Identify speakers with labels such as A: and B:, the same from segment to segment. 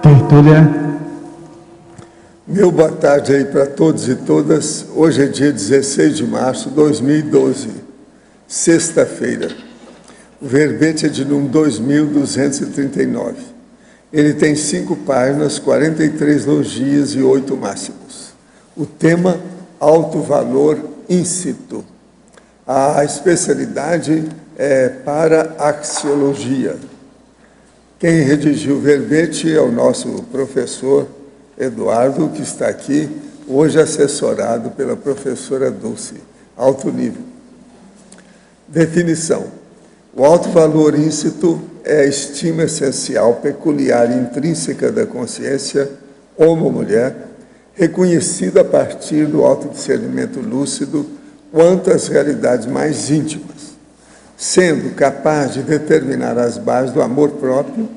A: Tertúlia.
B: Meu boa tarde aí para todos e todas. Hoje é dia 16 de março de 2012, sexta-feira. O verbete é de número 2239. Ele tem 5 páginas, 43 logias e 8 máximos. O tema, alto valor íncito. A especialidade é para axiologia. Quem redigiu o verbete é o nosso professor Eduardo, que está aqui, hoje assessorado pela professora Dulce, alto nível. Definição. O alto valor íncito é a estima essencial, peculiar e intrínseca da consciência, homem ou mulher, reconhecida a partir do autodiscernimento lúcido quanto às realidades mais íntimas, sendo capaz de determinar as bases do amor próprio,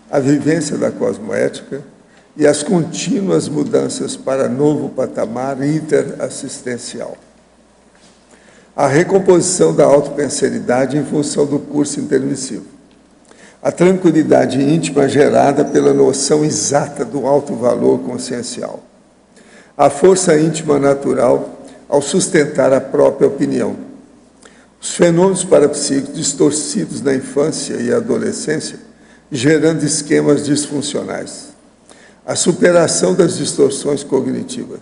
B: a vivência da cosmoética e as contínuas mudanças para novo patamar interassistencial. A recomposição da autopenseridade em função do curso intermissivo. A tranquilidade íntima gerada pela noção exata do alto valor consciencial. A força íntima natural ao sustentar a própria opinião. Os fenômenos parapsíquicos distorcidos na infância e adolescência, gerando esquemas disfuncionais. A superação das distorções cognitivas.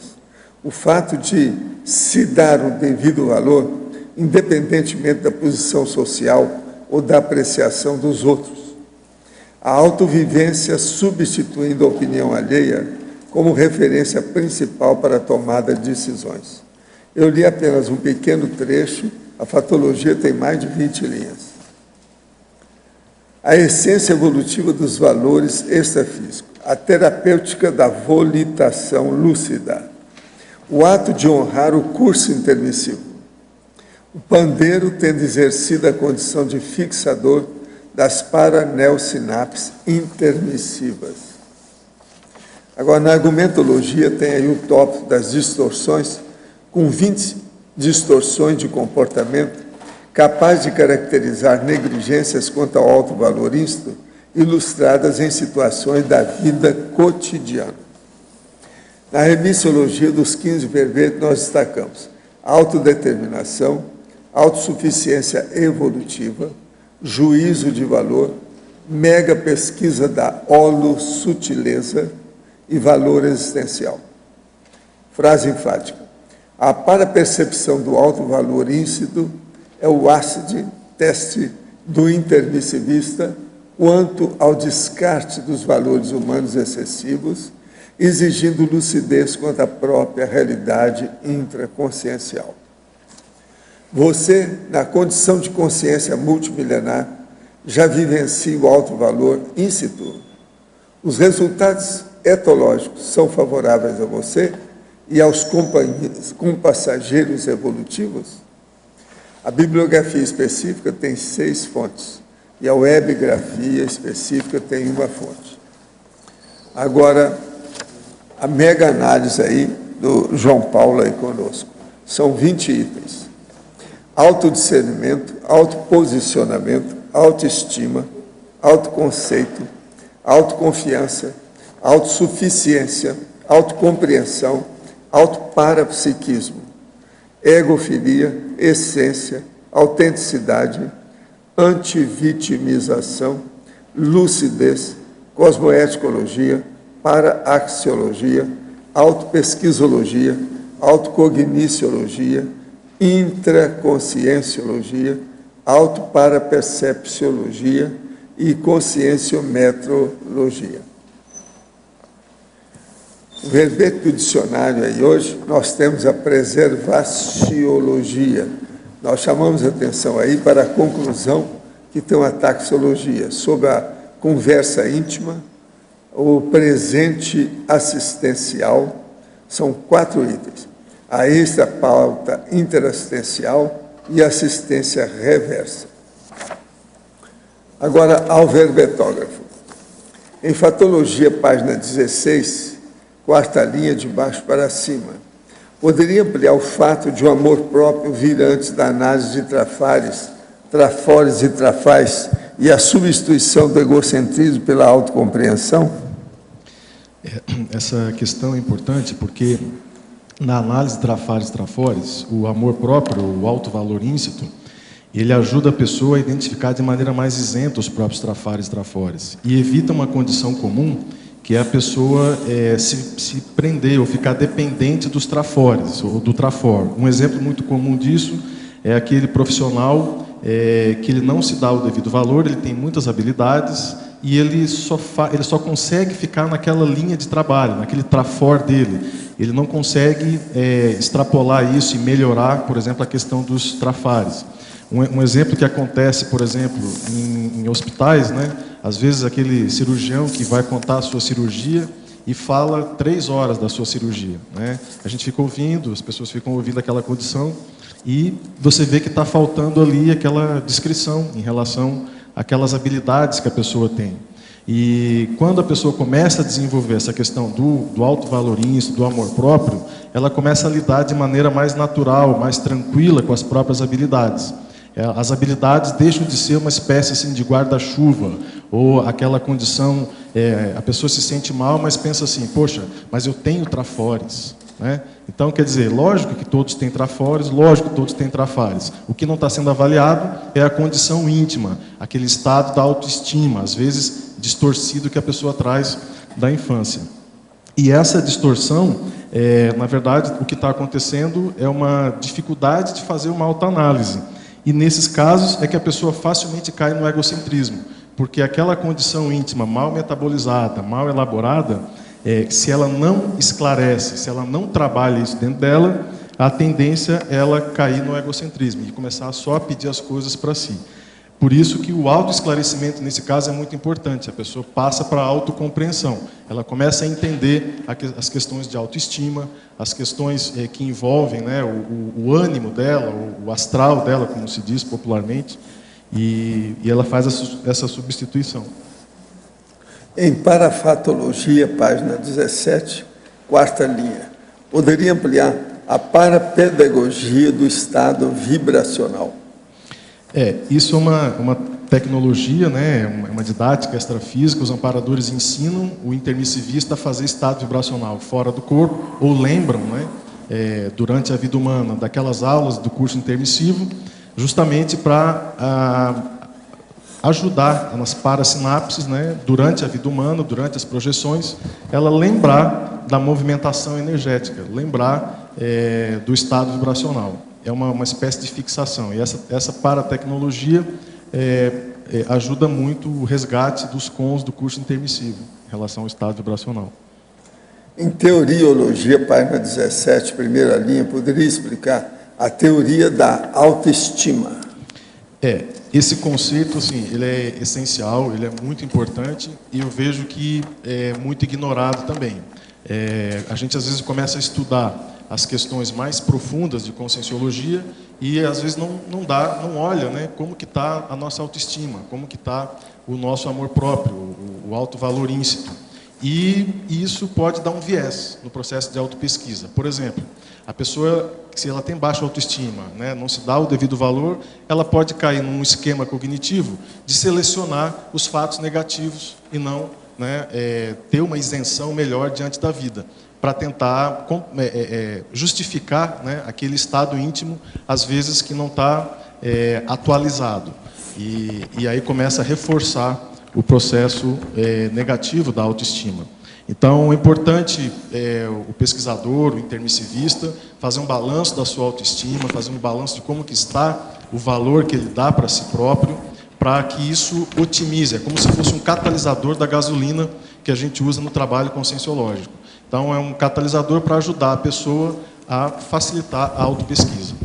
B: O fato de se dar o devido valor, independentemente da posição social ou da apreciação dos outros. A autovivência substituindo a opinião alheia como referência principal para a tomada de decisões. Eu li apenas um pequeno trecho, a fatologia tem mais de 20 linhas. A essência evolutiva dos valores extrafísicos, a terapêutica da volitação lúcida, o ato de honrar o curso intermissivo, o pandeiro tendo exercido a condição de fixador das paraneosinapses intermissivas. Agora, na argumentologia, tem aí o tópico das distorções, com 20 distorções de comportamento, capaz de caracterizar negligências quanto ao alto valor íncito, ilustradas em situações da vida cotidiana. Na remissiologia dos 15 verbetes, nós destacamos autodeterminação, autossuficiência evolutiva, juízo de valor, mega pesquisa da holossutileza e valor existencial. Frase enfática. A parapercepção do alto valor íncito é o ácido teste do intermissivista quanto ao descarte dos valores humanos excessivos, exigindo lucidez quanto à própria realidade intraconsciencial. Você, na condição de consciência multimilenar, já vivencia o alto valor íncito. Os resultados etológicos são favoráveis a você e aos compassageiros evolutivos? A bibliografia específica tem 6 fontes e a webgrafia específica tem 1 fonte. Agora, a mega análise aí do João Paulo aí conosco. São 20 itens. Autodiscernimento, autoposicionamento, autoestima, autoconceito, autoconfiança, autossuficiência, autocompreensão, autoparapsiquismo, egofilia, essência, autenticidade, antivitimização, lucidez, cosmoeticologia, para-axiologia, autopesquisologia, autocogniciologia, intraconscienciologia, autoparapercepciologia e conscienciometrologia. O verbete do dicionário aí hoje, nós temos a preservaciologia. Nós chamamos a atenção aí para a conclusão que tem uma taxologia sobre a conversa íntima, o presente assistencial, são 4 itens. A extra-pauta interassistencial e assistência reversa. Agora, ao verbetógrafo. Em Fatologia, página 16, 4ª linha de baixo para cima, poderia ampliar o fato de o amor próprio vir antes da análise de trafores e trafais e a substituição do egocentrismo pela autocompreensão?
C: Essa questão é importante porque, na análise Trafares e Trafores, o amor próprio, o alto valor íncito, ele ajuda a pessoa a identificar de maneira mais isenta os próprios Trafares e Trafores e evita uma condição comum, que é a pessoa se prender ou ficar dependente dos Trafores, ou do Trafor. Um exemplo muito comum disso é aquele profissional que ele não se dá o devido valor, ele tem muitas habilidades e ele só consegue ficar naquela linha de trabalho, naquele Trafor dele. Ele não consegue extrapolar isso e melhorar, por exemplo, a questão dos Trafares. Um exemplo que acontece, por exemplo, em hospitais, né? Às vezes aquele cirurgião que vai contar a sua cirurgia e fala 3 horas da sua cirurgia, né? A gente fica ouvindo, as pessoas ficam ouvindo aquela condição e você vê que está faltando ali aquela descrição em relação àquelas habilidades que a pessoa tem. E quando a pessoa começa a desenvolver essa questão do alto valor íncito, do amor próprio, ela começa a lidar de maneira mais natural, mais tranquila com as próprias habilidades. As habilidades deixam de ser uma espécie assim, de guarda-chuva, ou aquela condição, a pessoa se sente mal, mas pensa assim, poxa, mas eu tenho Trafores, né? Então, quer dizer, lógico que todos têm Trafores, lógico que todos têm Trafares. O que não está sendo avaliado é a condição íntima, aquele estado da autoestima, às vezes distorcido que a pessoa traz da infância. E essa distorção, na verdade, o que está acontecendo é uma dificuldade de fazer uma autoanálise. E nesses casos é que a pessoa facilmente cai no egocentrismo, porque aquela condição íntima mal metabolizada, mal elaborada, se ela não esclarece, se ela não trabalha isso dentro dela, a tendência é ela cair no egocentrismo e começar só a pedir as coisas para si. Por isso que o autoesclarecimento, nesse caso, é muito importante. A pessoa passa para a autocompreensão. Ela começa a entender as questões de autoestima, as questões que envolvem, né, o ânimo dela, o astral dela, como se diz popularmente, e ela faz essa substituição.
B: Em Parafatologia, página 17, 4ª linha, poderia ampliar a parapedagogia do estado vibracional?
C: Isso é uma tecnologia, né, uma didática extrafísica. Os amparadores ensinam o intermissivista a fazer estado vibracional fora do corpo, ou lembram, né, durante a vida humana, daquelas aulas do curso intermissivo, justamente para ajudar nas parasinapses, né, durante a vida humana, durante as projeções, ela lembrar da movimentação energética, lembrar do estado vibracional. É uma espécie de fixação. E essa paratecnologia ajuda muito o resgate dos cons do curso intermissivo em relação ao estado vibracional.
B: Em Teoriologia, página 17, 1ª linha, poderia explicar a teoria da autoestima?
C: Esse conceito, assim, ele é essencial, ele é muito importante e eu vejo que é muito ignorado também. A gente às vezes começa a estudar as questões mais profundas de conscienciologia e às vezes não olha, né, como que está a nossa autoestima, como que está o nosso amor próprio, o alto valor íncito. E isso pode dar um viés no processo de autopesquisa. Por exemplo, a pessoa, se ela tem baixa autoestima, né, não se dá o devido valor, ela pode cair num esquema cognitivo de selecionar os fatos negativos e não, né, ter uma isenção melhor diante da vida, para tentar justificar, né, aquele estado íntimo, às vezes, que não está atualizado. E aí começa a reforçar o processo negativo da autoestima. Então, é importante o pesquisador, o intermissivista, fazer um balanço da sua autoestima, fazer um balanço de como que está o valor que ele dá para si próprio, para que isso otimize. É como se fosse um catalisador da gasolina que a gente usa no trabalho conscienciológico. Então, é um catalisador para ajudar a pessoa a facilitar a autopesquisa.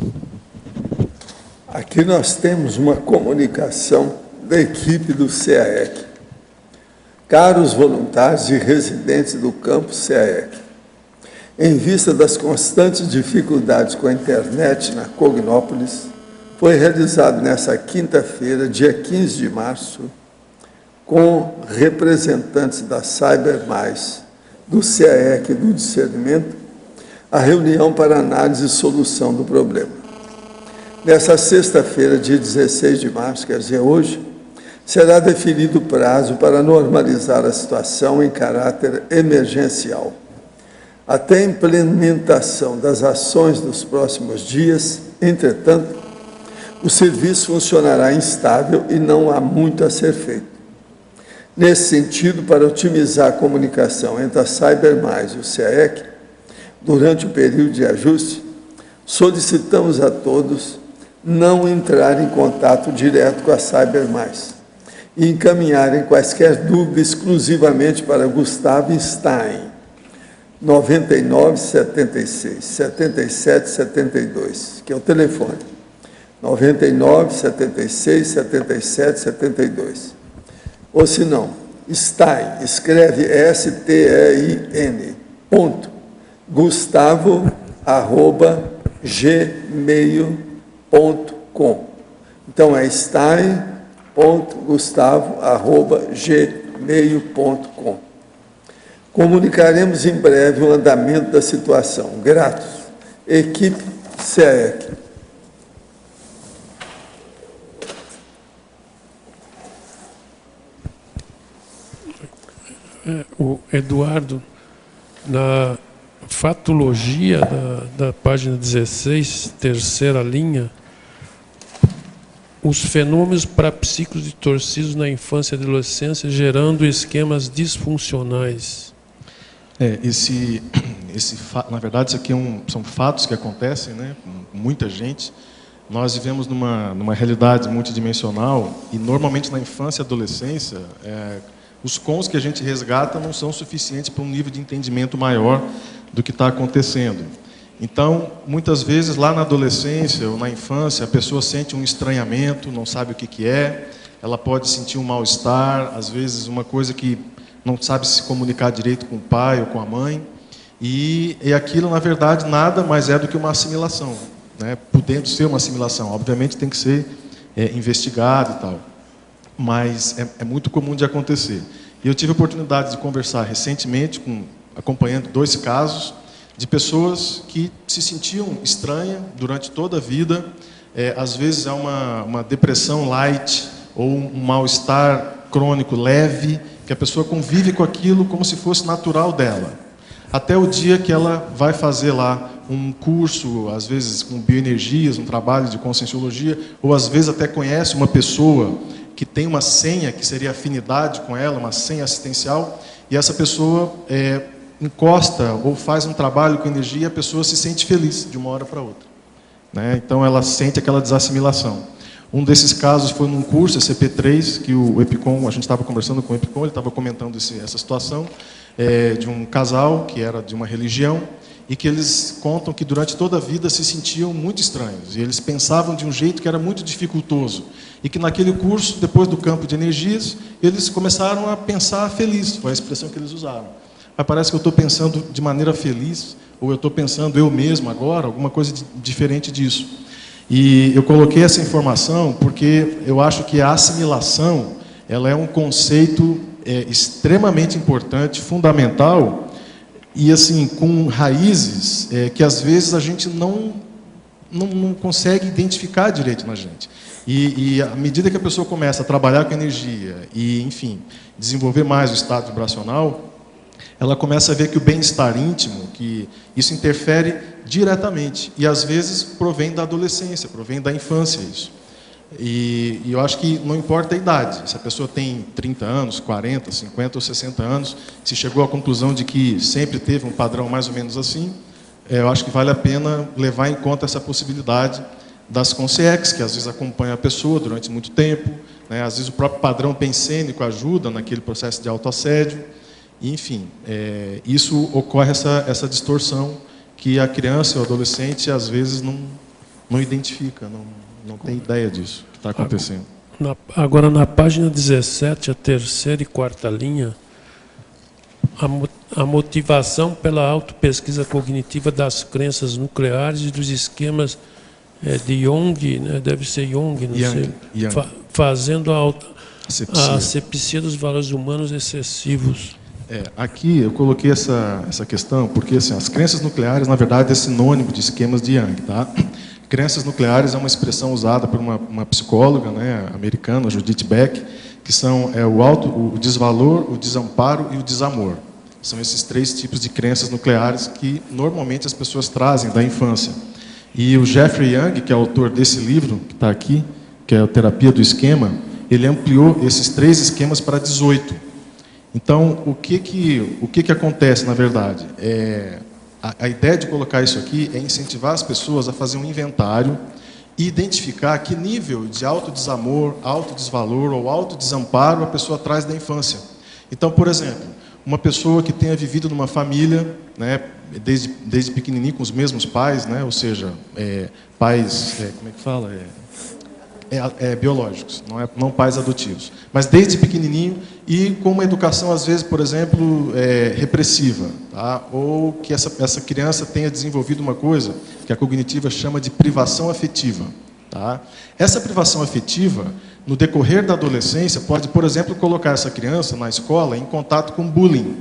B: Aqui nós temos uma comunicação da equipe do CAEC. Caros voluntários e residentes do campus CAEC, em vista das constantes dificuldades com a internet na Cognópolis, foi realizado nesta quinta-feira, dia 15 de março, com representantes da CyberMais, do CAEC e do Discernimento, a reunião para análise e solução do problema. Nessa sexta-feira, dia 16 de março, quer dizer, hoje, será definido o prazo para normalizar a situação em caráter emergencial. Até a implementação das ações dos próximos dias, entretanto, o serviço funcionará instável e não há muito a ser feito. Nesse sentido, para otimizar a comunicação entre a CyberMais e o CAEC, durante o período de ajuste, solicitamos a todos não entrar em contato direto com a CyberMais e encaminharem quaisquer dúvidas exclusivamente para Gustavo Stein, 99 76 77 72, que é o telefone. 99 76 77 72. Ou se não, Stein, escreve STEIN, ponto, gustavo@gmail.com. Então é stein.gustavo@gmail.com. Comunicaremos em breve o andamento da situação. Gratos. Equipe CAEC.
D: O Eduardo, na fatologia da página 16, terceira linha, os fenômenos parapsíquicos distorcidos na infância e adolescência gerando esquemas disfuncionais.
C: Na verdade, isso aqui são fatos que acontecem, né, com muita gente. Nós vivemos numa realidade multidimensional e, normalmente, na infância e adolescência, os cons que a gente resgata não são suficientes para um nível de entendimento maior do que está acontecendo. Então, muitas vezes, lá na adolescência ou na infância, a pessoa sente um estranhamento, não sabe o que é, ela pode sentir um mal-estar, às vezes uma coisa que não sabe se comunicar direito com o pai ou com a mãe, e aquilo, na verdade, nada mais é do que uma assimilação, né? Podendo ser uma assimilação, obviamente tem que ser investigado e tal. Mas é muito comum de acontecer. E eu tive a oportunidade de conversar recentemente, acompanhando 2 casos, de pessoas que se sentiam estranhas durante toda a vida. Às vezes é uma depressão light ou um mal-estar crônico leve, que a pessoa convive com aquilo como se fosse natural dela. Até o dia que ela vai fazer lá um curso, às vezes com bioenergias, um trabalho de conscienciologia, ou às vezes até conhece uma pessoa que tem uma senha, que seria afinidade com ela, uma senha assistencial, e essa pessoa encosta ou faz um trabalho com energia e a pessoa se sente feliz de uma hora para outra, né? Então ela sente aquela desassimilação. Um desses casos foi num curso, CP3, que o Epicom, a gente estava conversando com o Epicom, ele estava comentando essa situação de um casal que era de uma religião, e que eles contam que durante toda a vida se sentiam muito estranhos, e eles pensavam de um jeito que era muito dificultoso, e que naquele curso, depois do campo de energias, eles começaram a pensar feliz, foi a expressão que eles usaram. Mas parece que eu estou pensando de maneira feliz, ou eu estou pensando eu mesmo agora, alguma coisa diferente disso. E eu coloquei essa informação porque eu acho que a assimilação, ela é um conceito extremamente importante, fundamental, e assim, com raízes que às vezes a gente não consegue identificar direito na gente. E à medida que a pessoa começa a trabalhar com energia e, enfim, desenvolver mais o estado vibracional, ela começa a ver que o bem-estar íntimo, que isso interfere diretamente, e às vezes provém da adolescência, provém da infância isso. E eu acho que não importa a idade, se a pessoa tem 30 anos, 40, 50 ou 60 anos, se chegou à conclusão de que sempre teve um padrão mais ou menos assim, eu acho que vale a pena levar em conta essa possibilidade das consciex, que às vezes acompanham a pessoa durante muito tempo, né? Às vezes o próprio padrão pensênico ajuda naquele processo de autoassédio, e, enfim, isso ocorre essa distorção que a criança ou o adolescente às vezes não identifica, não tem ideia disso que está acontecendo.
D: Agora, na página 17, a terceira e quarta linha, a motivação pela autopesquisa cognitiva das crenças nucleares e dos esquemas de Jung, né? Deve ser Jung, não sei, fazendo a asepsia dos valores humanos excessivos.
C: Aqui eu coloquei essa questão porque assim, as crenças nucleares, na verdade, é sinônimo de esquemas de Jung, tá? Crenças nucleares é uma expressão usada por uma psicóloga, né, americana, Judith Beck, que são o desvalor, o desamparo e o desamor. São esses 3 tipos de crenças nucleares que normalmente as pessoas trazem da infância. E o Jeffrey Young, que é autor desse livro, que está aqui, que é a Terapia do Esquema, ele ampliou esses 3 esquemas para 18. Então, o que acontece, na verdade? A ideia de colocar isso aqui é incentivar as pessoas a fazer um inventário e identificar que nível de autodesamor, autodesvalor ou autodesamparo a pessoa traz da infância. Então, por exemplo, uma pessoa que tenha vivido numa família, né, desde pequenininho com os mesmos pais, né, ou seja, pais, como é que fala? Biológicos, não pais adotivos. Mas desde pequenininho e com uma educação, às vezes, por exemplo, repressiva. Tá? Ou que essa criança tenha desenvolvido uma coisa que a cognitiva chama de privação afetiva. Tá? Essa privação afetiva, no decorrer da adolescência, pode, por exemplo, colocar essa criança na escola em contato com bullying.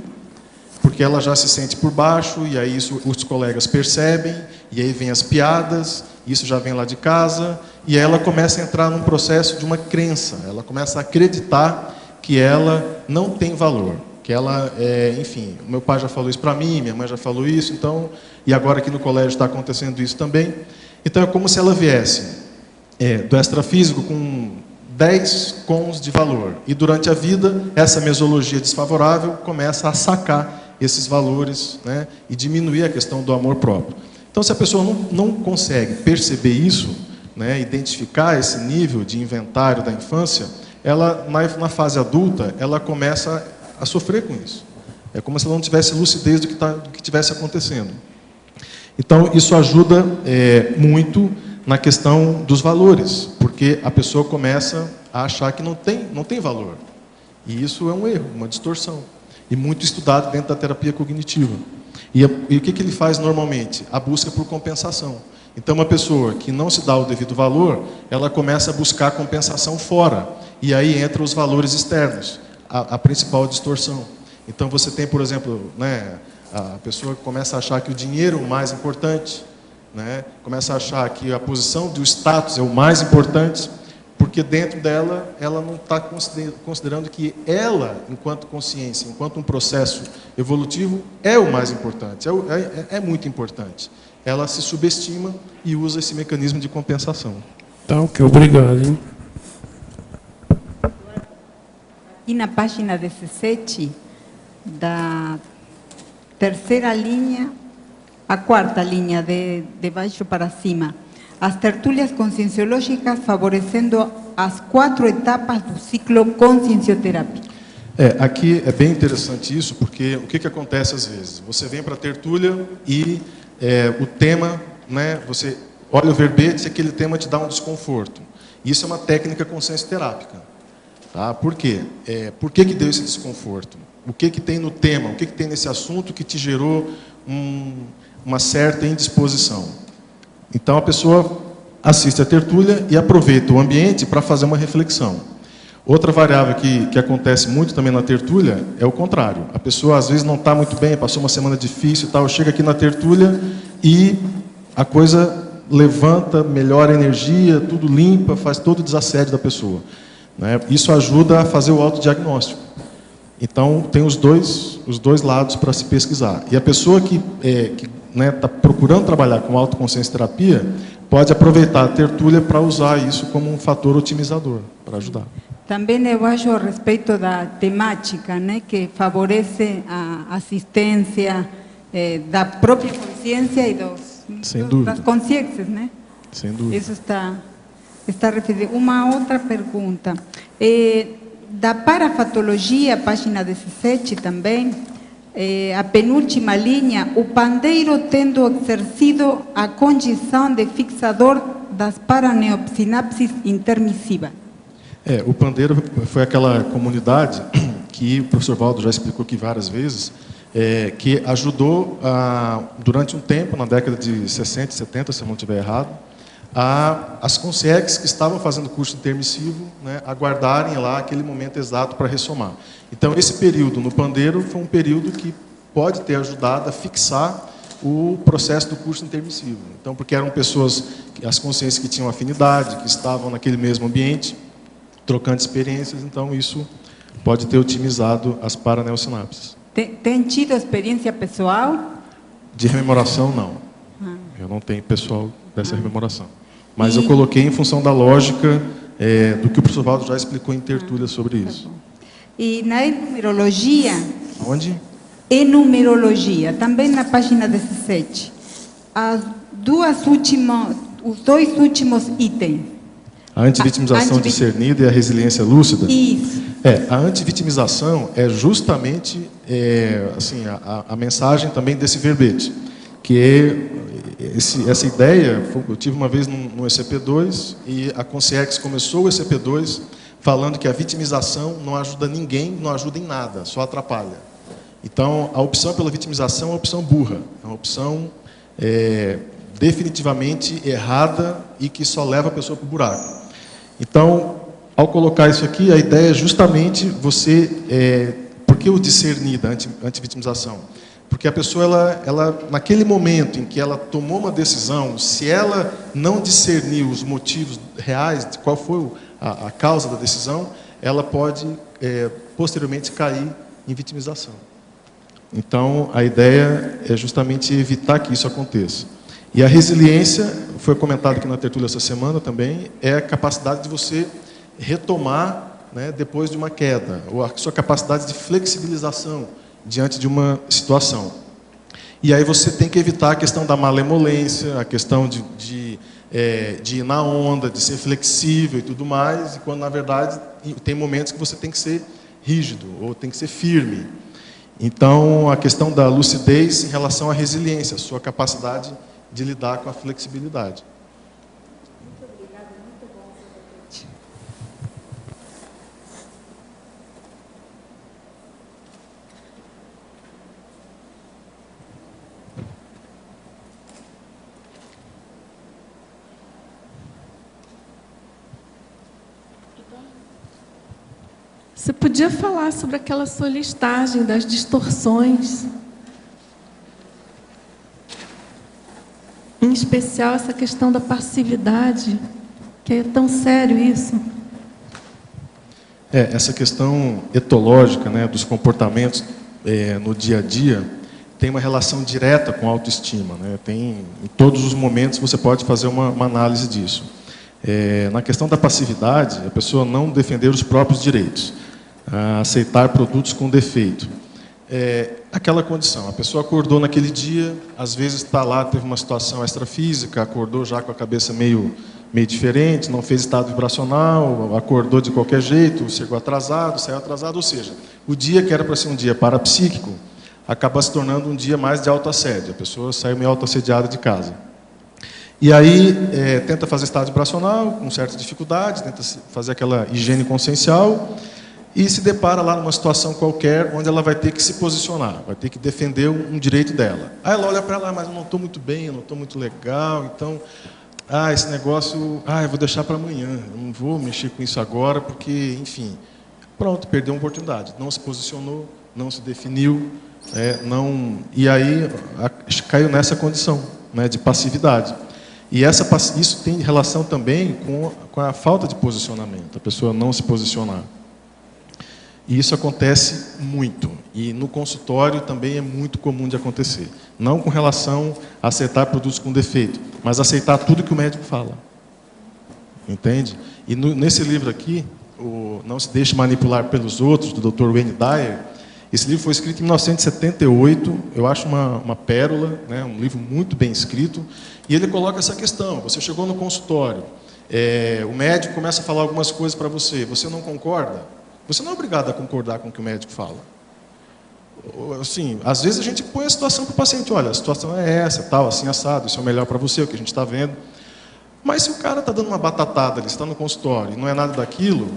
C: Porque ela já se sente por baixo, e aí os colegas percebem, e aí vem as piadas, isso já vem lá de casa, e ela começa a entrar num processo de uma crença, ela começa a acreditar que ela não tem valor, que ela, enfim, meu pai já falou isso para mim, minha mãe já falou isso, então, e agora aqui no colégio está acontecendo isso também. Então é como se ela viesse do extrafísico com 10 cons de valor, e durante a vida, essa mesologia desfavorável começa a sacar esses valores, né, e diminuir a questão do amor próprio. Então, se a pessoa não consegue perceber isso, né, identificar esse nível de inventário da infância, ela, na fase adulta, ela começa a sofrer com isso. É como se ela não tivesse lucidez do que estivesse acontecendo. Então, isso ajuda muito na questão dos valores, porque a pessoa começa a achar que não tem valor. E isso é um erro, uma distorção. E muito estudado dentro da terapia cognitiva. E o que ele faz normalmente? A busca por compensação. Então, uma pessoa que não se dá o devido valor, ela começa a buscar compensação fora. E aí entra os valores externos, a principal distorção. Então, você tem, por exemplo, né, a pessoa começa a achar que o dinheiro é o mais importante, né, começa a achar que a posição do status é o mais importante, porque dentro dela, ela não está considerando que ela, enquanto consciência, enquanto um processo evolutivo, é o mais importante, é muito importante. Ela se subestima e usa esse mecanismo de compensação.
D: Tá, ok, obrigado. Hein?
E: Aqui na página 17, da terceira linha, a quarta linha, de baixo para cima. As tertúlias conscienciológicas favorecendo as 4 etapas do ciclo consciencioterápico.
C: Aqui é bem interessante isso, porque o que acontece às vezes? Você vem para a tertúlia e o tema, né, você olha o verbete e aquele tema te dá um desconforto. Isso é uma técnica consciencioterápica. Tá? Por quê? Por que deu esse desconforto? O que tem no tema? O que tem nesse assunto que te gerou uma certa indisposição? Então, a pessoa assiste a tertúlia e aproveita o ambiente para fazer uma reflexão. Outra variável que acontece muito também na tertúlia é o contrário. A pessoa, às vezes, não está muito bem, passou uma semana difícil e tal, chega aqui na tertúlia e a coisa levanta, melhora a energia, tudo limpa, faz todo o desassédio da pessoa. Né? Isso ajuda a fazer o autodiagnóstico. Então, tem os dois lados para se pesquisar. E a pessoa que está procurando trabalhar com autoconsciência terapia, pode aproveitar a tertúlia para usar isso como um fator otimizador, para ajudar.
E: Também eu acho a respeito da temática, né, que favorece a assistência da própria consciência e das consciências, né?
C: Sem dúvida.
E: Isso está referido. Uma outra pergunta. Da parafatologia, página 17 também, a penúltima linha, o pandeiro tendo exercido a condição de fixador das paraneopsinapses intermissivas.
C: O pandeiro foi aquela comunidade que o professor Valdo já explicou aqui várias vezes, que ajudou, durante um tempo, na década de 60 e 70, se eu não estiver errado, as consciex que estavam fazendo curso intermissivo, né, aguardarem lá aquele momento exato para ressomar. Então, esse período no pandeiro foi um período que pode ter ajudado a fixar o processo do curso intermissivo. Então, porque eram pessoas, as consciências que tinham afinidade, que estavam naquele mesmo ambiente, trocando experiências, então isso pode ter otimizado as paraneossinapses.
E: Tem tido experiência pessoal?
C: De rememoração, não. Eu não tenho pessoal dessa rememoração. Mas eu coloquei em função da lógica do que o professor Valdo já explicou em tertúlia sobre isso.
E: E na enumerologia?
C: Onde?
E: Enumerologia, também na página 17. Os dois últimos itens.
C: A antivitimização discernida e a resiliência lúcida?
E: Isso.
C: A antivitimização é justamente assim, a mensagem também desse verbete, que é essa ideia. Eu tive uma vez no ECP2 e a Concierge começou o ECP2 falando que a vitimização não ajuda ninguém, não ajuda em nada, só atrapalha. Então, a opção pela vitimização é uma opção burra, é uma opção definitivamente errada e que só leva a pessoa para o buraco. Então, ao colocar isso aqui, a ideia é justamente você... por que o discernir da antivitimização? Porque a pessoa, ela, naquele momento em que ela tomou uma decisão, se ela não discernir os motivos reais de qual foi a causa da decisão, ela pode, posteriormente, cair em vitimização. Então, a ideia é justamente evitar que isso aconteça. E a resiliência, foi comentado aqui na tertúlia essa semana também, é a capacidade de você retomar, né, depois de uma queda, ou a sua capacidade de flexibilização diante de uma situação. E aí você tem que evitar a questão da malemolência, a questão de ir na onda, de ser flexível e tudo mais, e quando, na verdade, tem momentos que você tem que ser rígido, ou tem que ser firme. Então, a questão da lucidez em relação à resiliência, a sua capacidade de lidar com a flexibilidade.
E: Muito obrigada, muito bom.
F: Você podia falar sobre aquela sua listagem das distorções? Em especial essa questão da passividade, que é tão sério isso.
C: Essa questão etológica, né, dos comportamentos no dia a dia tem uma relação direta com a autoestima, né? Em todos os momentos você pode fazer uma análise disso. Na questão da passividade, a pessoa não defender os próprios direitos, aceitar produtos com defeito. Aquela condição, a pessoa acordou naquele dia, às vezes está lá, teve uma situação extrafísica, acordou já com a cabeça meio diferente, não fez estado vibracional, acordou de qualquer jeito, chegou atrasado, saiu atrasado, ou seja, o dia que era para ser um dia parapsíquico, acaba se tornando um dia mais de autoassédio, a pessoa saiu meio autoassediada de casa. E aí tenta fazer estado vibracional, com certa dificuldade, tenta fazer aquela higiene consciencial, e se depara lá numa situação qualquer, onde ela vai ter que se posicionar, vai ter que defender um direito dela. Aí ela olha para lá, mas eu não estou muito bem, eu não estou muito legal, então, esse negócio, eu vou deixar para amanhã, eu não vou mexer com isso agora, porque, enfim, pronto, perdeu uma oportunidade, não se posicionou, não se definiu, e aí caiu nessa condição, né, de passividade. E isso tem relação também com a falta de posicionamento, a pessoa não se posicionar. E isso acontece muito. E no consultório também é muito comum de acontecer. Não com relação a aceitar produtos com defeito, mas aceitar tudo que o médico fala. Entende? E nesse livro aqui, o Não Se Deixe Manipular pelos Outros, do Dr. Wayne Dyer, esse livro foi escrito em 1978, eu acho uma pérola, né, um livro muito bem escrito, e ele coloca essa questão. Você chegou no consultório, o médico começa a falar algumas coisas para você, você não concorda? Você não é obrigado a concordar com o que o médico fala. Assim, às vezes a gente põe a situação para o paciente, olha, a situação é essa, tal, assim, assado, isso é o melhor para você, o que a gente está vendo. Mas se o cara está dando uma batatada, ele está no consultório e não é nada daquilo,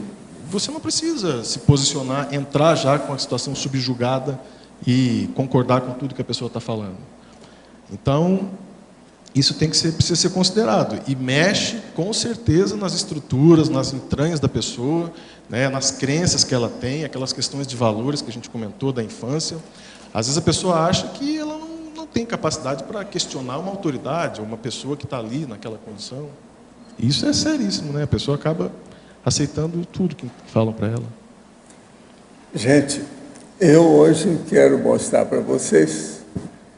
C: você não precisa se posicionar, entrar já com a situação subjugada e concordar com tudo que a pessoa está falando. Então, isso precisa ser considerado. E mexe, com certeza, nas estruturas, nas entranhas da pessoa, né, nas crenças que ela tem, aquelas questões de valores que a gente comentou da infância. Às vezes a pessoa acha que ela não tem capacidade para questionar uma autoridade, ou uma pessoa que está ali naquela condição. Isso é seríssimo, né? A pessoa acaba aceitando tudo que falam para ela.
B: Gente, eu hoje quero mostrar para vocês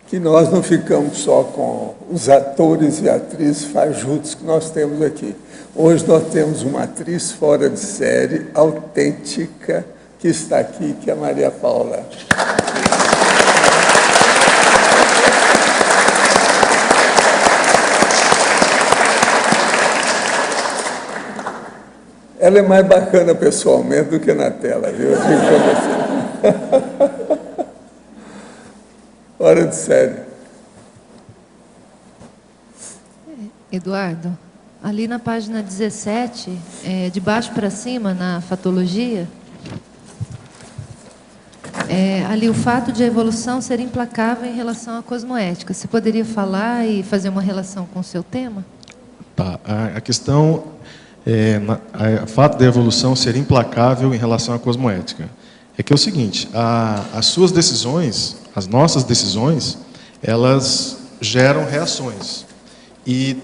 B: que nós não ficamos só com os atores e atrizes fajutos que nós temos aqui. Hoje nós temos uma atriz fora de série, autêntica, que está aqui, que é a Maria Paula. Ela é mais bacana pessoalmente do que na tela, viu? Eu digo para você. Fora de série.
G: Eduardo, ali na página 17, de baixo para cima, na fatologia, ali o fato de a evolução ser implacável em relação à cosmoética. Você poderia falar e fazer uma relação com o seu tema?
C: Tá. A questão o fato da evolução ser implacável em relação à cosmoética é que é o seguinte: as suas decisões, as nossas decisões, elas geram reações. E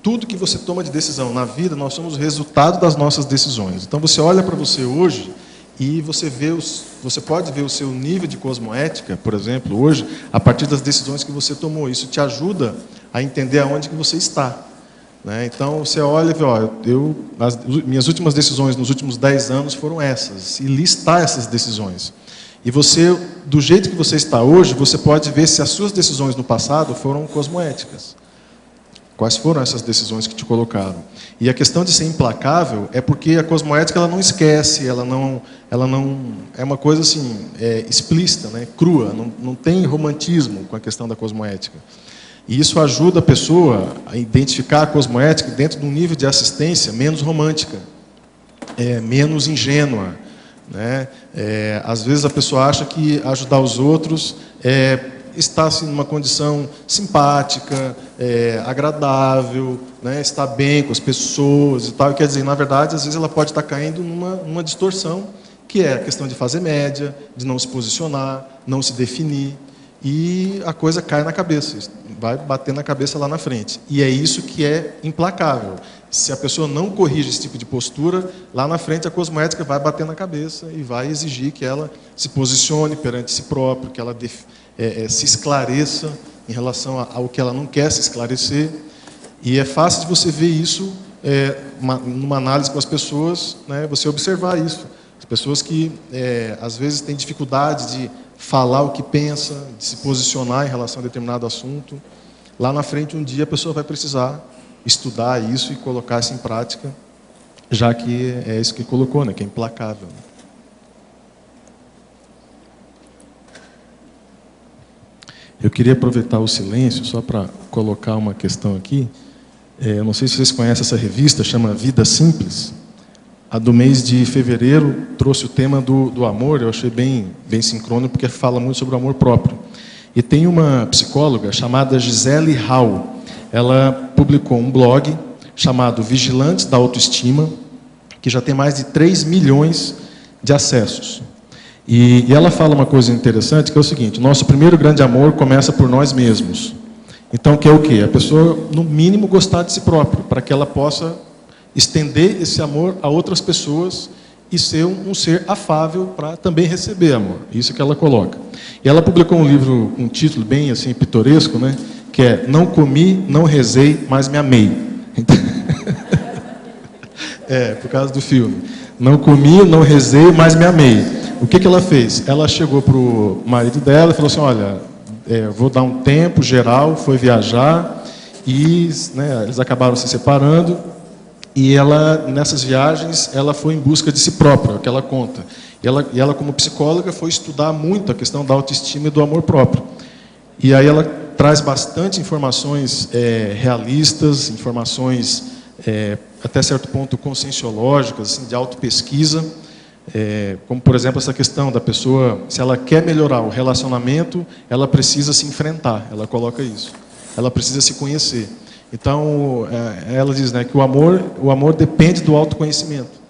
C: tudo que você toma de decisão na vida, nós somos o resultado das nossas decisões. Então você olha para você hoje e você pode ver o seu nível de cosmoética, por exemplo, hoje, a partir das decisões que você tomou. Isso te ajuda a entender aonde que você está. Né? Então você olha e vê, as minhas últimas decisões nos últimos 10 anos foram essas, e listar essas decisões. E você, do jeito que você está hoje, você pode ver se as suas decisões no passado foram cosmoéticas. Quais foram essas decisões que te colocaram? E a questão de ser implacável é porque a cosmoética ela não esquece, ela não é uma coisa assim, explícita, né, crua, não tem romantismo com a questão da cosmoética. E isso ajuda a pessoa a identificar a cosmoética dentro de um nível de assistência menos romântica, menos ingênua. Né? Às vezes a pessoa acha que ajudar os outros está assim, numa condição simpática, agradável, né? Está bem com as pessoas e tal. E quer dizer, na verdade, às vezes ela pode estar caindo numa distorção, que é a questão de fazer média, de não se posicionar, não se definir. E a coisa cai na cabeça, vai bater na cabeça lá na frente. E é isso que é implacável. Se a pessoa não corrige esse tipo de postura, lá na frente a cosmoética vai bater na cabeça e vai exigir que ela se posicione perante si própria, que ela se esclareça em relação ao que ela não quer se esclarecer. E é fácil de você ver isso numa análise com as pessoas, né, você observar isso. As pessoas que às vezes têm dificuldade de falar o que pensa, de se posicionar em relação a determinado assunto. Lá na frente, um dia, a pessoa vai precisar estudar isso e colocar isso em prática, já que é isso que colocou, né, que é implacável. Eu queria aproveitar o silêncio só para colocar uma questão aqui. Eu não sei se vocês conhecem essa revista, chama Vida Simples. A do mês de fevereiro trouxe o tema do amor, eu achei bem sincrônico, porque fala muito sobre o amor próprio. E tem uma psicóloga chamada Gisele Hall. Ela publicou um blog chamado Vigilantes da Autoestima, que já tem mais de 3 milhões de acessos. E ela fala uma coisa interessante, que é o seguinte: nosso primeiro grande amor começa por nós mesmos. Então, que é o quê? A pessoa, no mínimo, gostar de si própria, para que ela possa estender esse amor a outras pessoas e ser um ser afável para também receber amor. Isso que ela coloca. E ela publicou um livro, um título bem assim pitoresco, né? Que é Não Comi, Não Rezei, Mas Me Amei. Por causa do filme. Não comi, não rezei, mas me amei. O que ela fez? Ela chegou para o marido dela e falou assim: olha, vou dar um tempo geral, foi viajar e, né, eles acabaram se separando. E ela, nessas viagens, ela foi em busca de si própria, é o que ela conta. E ela, como psicóloga, foi estudar muito a questão da autoestima e do amor próprio. E aí ela traz bastante informações realistas, informações até certo ponto conscienciológicas, assim, de autopesquisa, como, por exemplo, essa questão da pessoa, se ela quer melhorar o relacionamento, ela precisa se enfrentar, ela coloca isso. Ela precisa se conhecer. Então, ela diz, né, que o amor depende do autoconhecimento.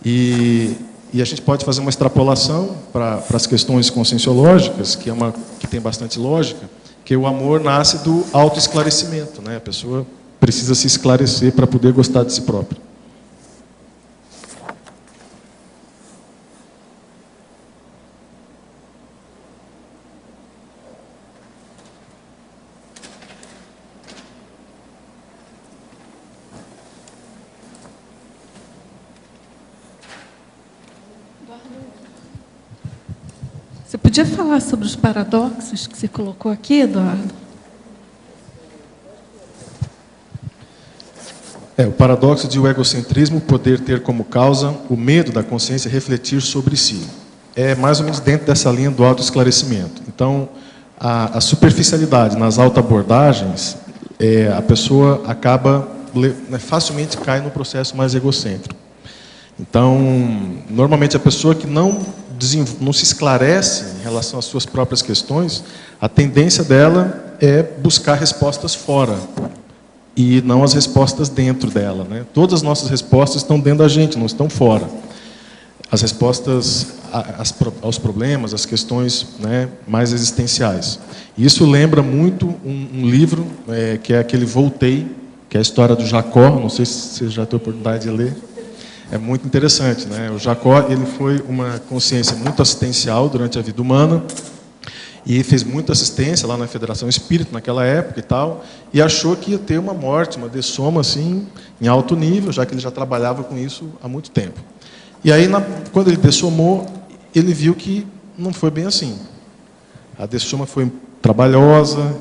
C: E a gente pode fazer uma extrapolação para as questões conscienciológicas, que tem bastante lógica, que o amor nasce do autoesclarecimento, né? A pessoa precisa se esclarecer para poder gostar de si própria.
F: Você podia falar sobre os paradoxos que você colocou aqui, Eduardo?
C: O paradoxo de o egocentrismo poder ter como causa o medo da consciência refletir sobre si. É mais ou menos dentro dessa linha do autoesclarecimento. Então, a superficialidade nas autoabordagens, a pessoa acaba, facilmente cai no processo mais egocêntrico. Então, normalmente a pessoa que não se esclarece em relação às suas próprias questões, a tendência dela é buscar respostas fora e não as respostas dentro dela, né? Todas as nossas respostas estão dentro da gente, não estão fora. As respostas aos problemas, às questões, né, mais existenciais. E isso lembra muito um livro que é aquele Voltei, que é a história do Jacó. Não sei se você já teve a oportunidade de ler. É muito interessante, né? O Jacó, ele foi uma consciência muito assistencial durante a vida humana e fez muita assistência lá na Federação Espírita naquela época e tal, e achou que ia ter uma morte, uma dessoma assim, em alto nível, já que ele já trabalhava com isso há muito tempo. E aí, quando ele dessomou, ele viu que não foi bem assim. A dessoma foi trabalhosa,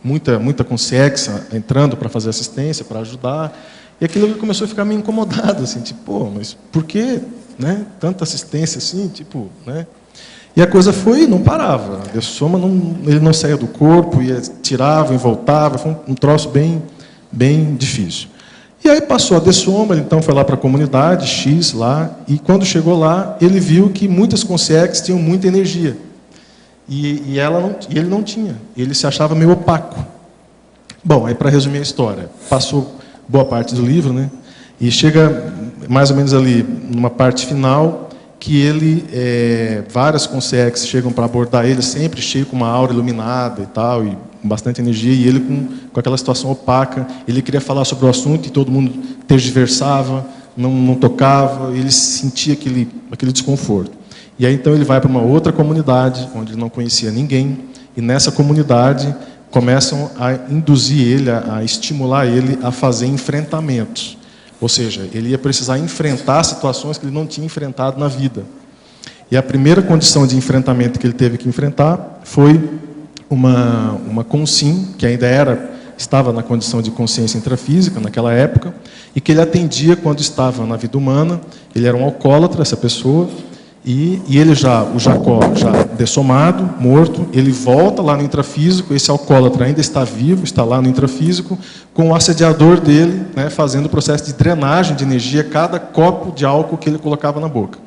C: muita consciência entrando para fazer assistência, para ajudar, e aquilo começou a ficar meio incomodado, assim, tipo, pô, mas por que, né, tanta assistência assim, tipo, né? E a coisa foi, não parava. A dessoma ele não saía do corpo, tirava e voltava, foi um troço bem difícil. E aí passou a dessoma, ele então foi lá para a comunidade X lá, e quando chegou lá, ele viu que muitas consciências tinham muita energia. E ele não tinha, ele se achava meio opaco. Bom, aí para resumir a história, passou boa parte do livro, né? E chega mais ou menos ali, numa parte final, que ele, várias consciências chegam para abordar ele, sempre cheio com uma aura iluminada e tal, e com bastante energia, e ele com aquela situação opaca, ele queria falar sobre o assunto e todo mundo tergiversava, não tocava, ele sentia aquele desconforto. E aí então ele vai para uma outra comunidade, onde ele não conhecia ninguém, e nessa comunidade começam a induzir ele, a estimular ele a fazer enfrentamentos. Ou seja, ele ia precisar enfrentar situações que ele não tinha enfrentado na vida. E a primeira condição de enfrentamento que ele teve que enfrentar foi uma consim, que ainda estava na condição de consciência intrafísica naquela época, e que ele atendia quando estava na vida humana. Ele era um alcoólatra, essa pessoa, e o Jacó, já dessomado, morto, ele volta lá no intrafísico, esse alcoólatra ainda está vivo, está lá no intrafísico, com o assediador dele, né, fazendo o processo de drenagem de energia, cada copo de álcool que ele colocava na boca.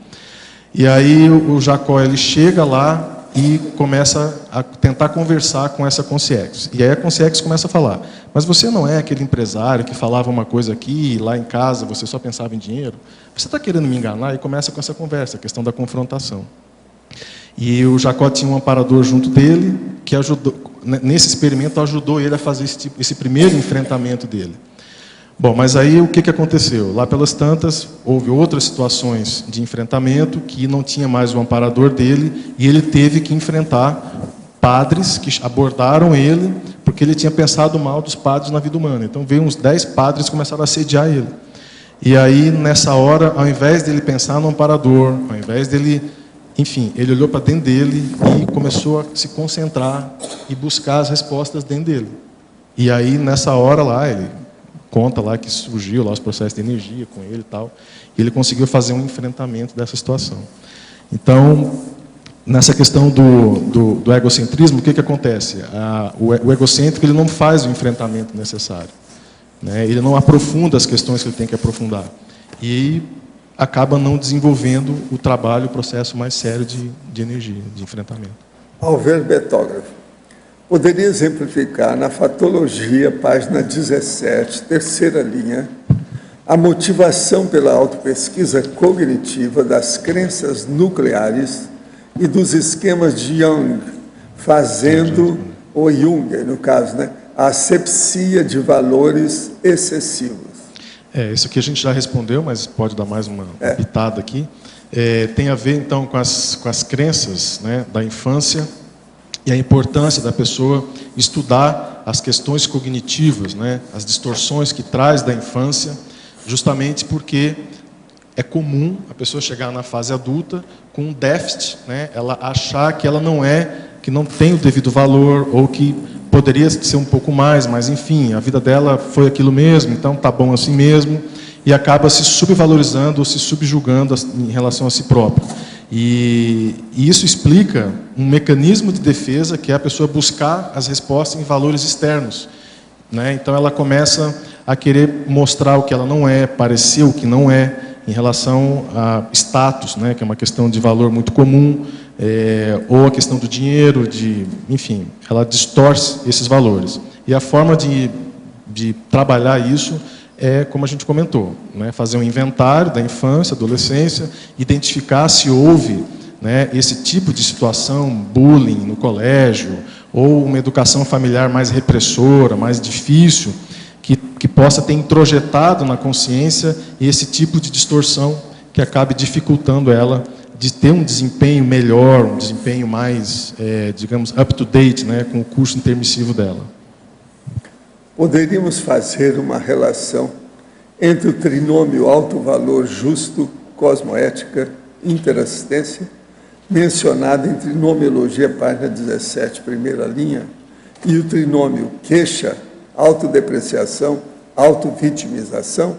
C: E aí o Jacó, ele chega lá e começa a tentar conversar com essa consciência. E aí a consciência começa a falar, mas você não é aquele empresário que falava uma coisa aqui, e lá em casa você só pensava em dinheiro? Você está querendo me enganar? E começa com essa conversa, a questão da confrontação. E o Jacó tinha um amparador junto dele, que ajudou, nesse experimento ajudou ele a fazer esse primeiro enfrentamento dele. Bom, mas aí o que aconteceu? Lá pelas tantas, houve outras situações de enfrentamento que não tinha mais o amparador dele, e ele teve que enfrentar padres que abordaram ele, porque ele tinha pensado mal dos padres na vida humana. Então veio uns 10 padres que começaram a assediar ele. E aí, nessa hora, ao invés dele pensar no amparador, ao invés dele... Enfim, ele olhou para dentro dele e começou a se concentrar e buscar as respostas dentro dele. E aí, nessa hora lá, ele conta lá que surgiu lá os processos de energia com ele e tal, e ele conseguiu fazer um enfrentamento dessa situação. Então, nessa questão do egocentrismo, o que acontece? O egocêntrico, ele não faz o enfrentamento necessário, né? Ele não aprofunda as questões que ele tem que aprofundar. E acaba não desenvolvendo o trabalho, o processo mais sério de energia, de enfrentamento.
B: Alver Betógrafo, poderia exemplificar na Fatologia, página 17, terceira linha, a motivação pela autopesquisa cognitiva das crenças nucleares e dos esquemas de Jung, fazendo, ou Jung, no caso, né, a asepsia de valores excessivos.
C: Isso aqui a gente já respondeu, mas pode dar mais uma pitada aqui. Tem a ver, então, com as crenças, né, da infância e a importância da pessoa estudar as questões cognitivas, né, as distorções que traz da infância, justamente porque é comum a pessoa chegar na fase adulta com um déficit, né? Ela achar que ela que não tem o devido valor, ou que poderia ser um pouco mais, mas enfim, a vida dela foi aquilo mesmo, então tá bom assim mesmo, e acaba se subvalorizando ou se subjugando em relação a si próprio. E isso explica um mecanismo de defesa, que é a pessoa buscar as respostas em valores externos, né? Então ela começa a querer mostrar o que ela não é, parecer o que não é, em relação a status, né, que é uma questão de valor muito comum, ou a questão do dinheiro, enfim, ela distorce esses valores. E a forma de trabalhar isso é, como a gente comentou, né, fazer um inventário da infância, adolescência, identificar se houve, né, esse tipo de situação, bullying no colégio, ou uma educação familiar mais repressora, mais difícil, que possa ter introjetado na consciência esse tipo de distorção que acabe dificultando ela de ter um desempenho melhor, um desempenho mais, digamos, up-to-date, né, com o curso intermissivo dela.
B: Poderíamos fazer uma relação entre o trinômio alto valor justo, cosmoética, interassistência, mencionado em Trinomiologia, página 17, primeira linha, e o trinômio queixa, autodepreciação, autovitimização?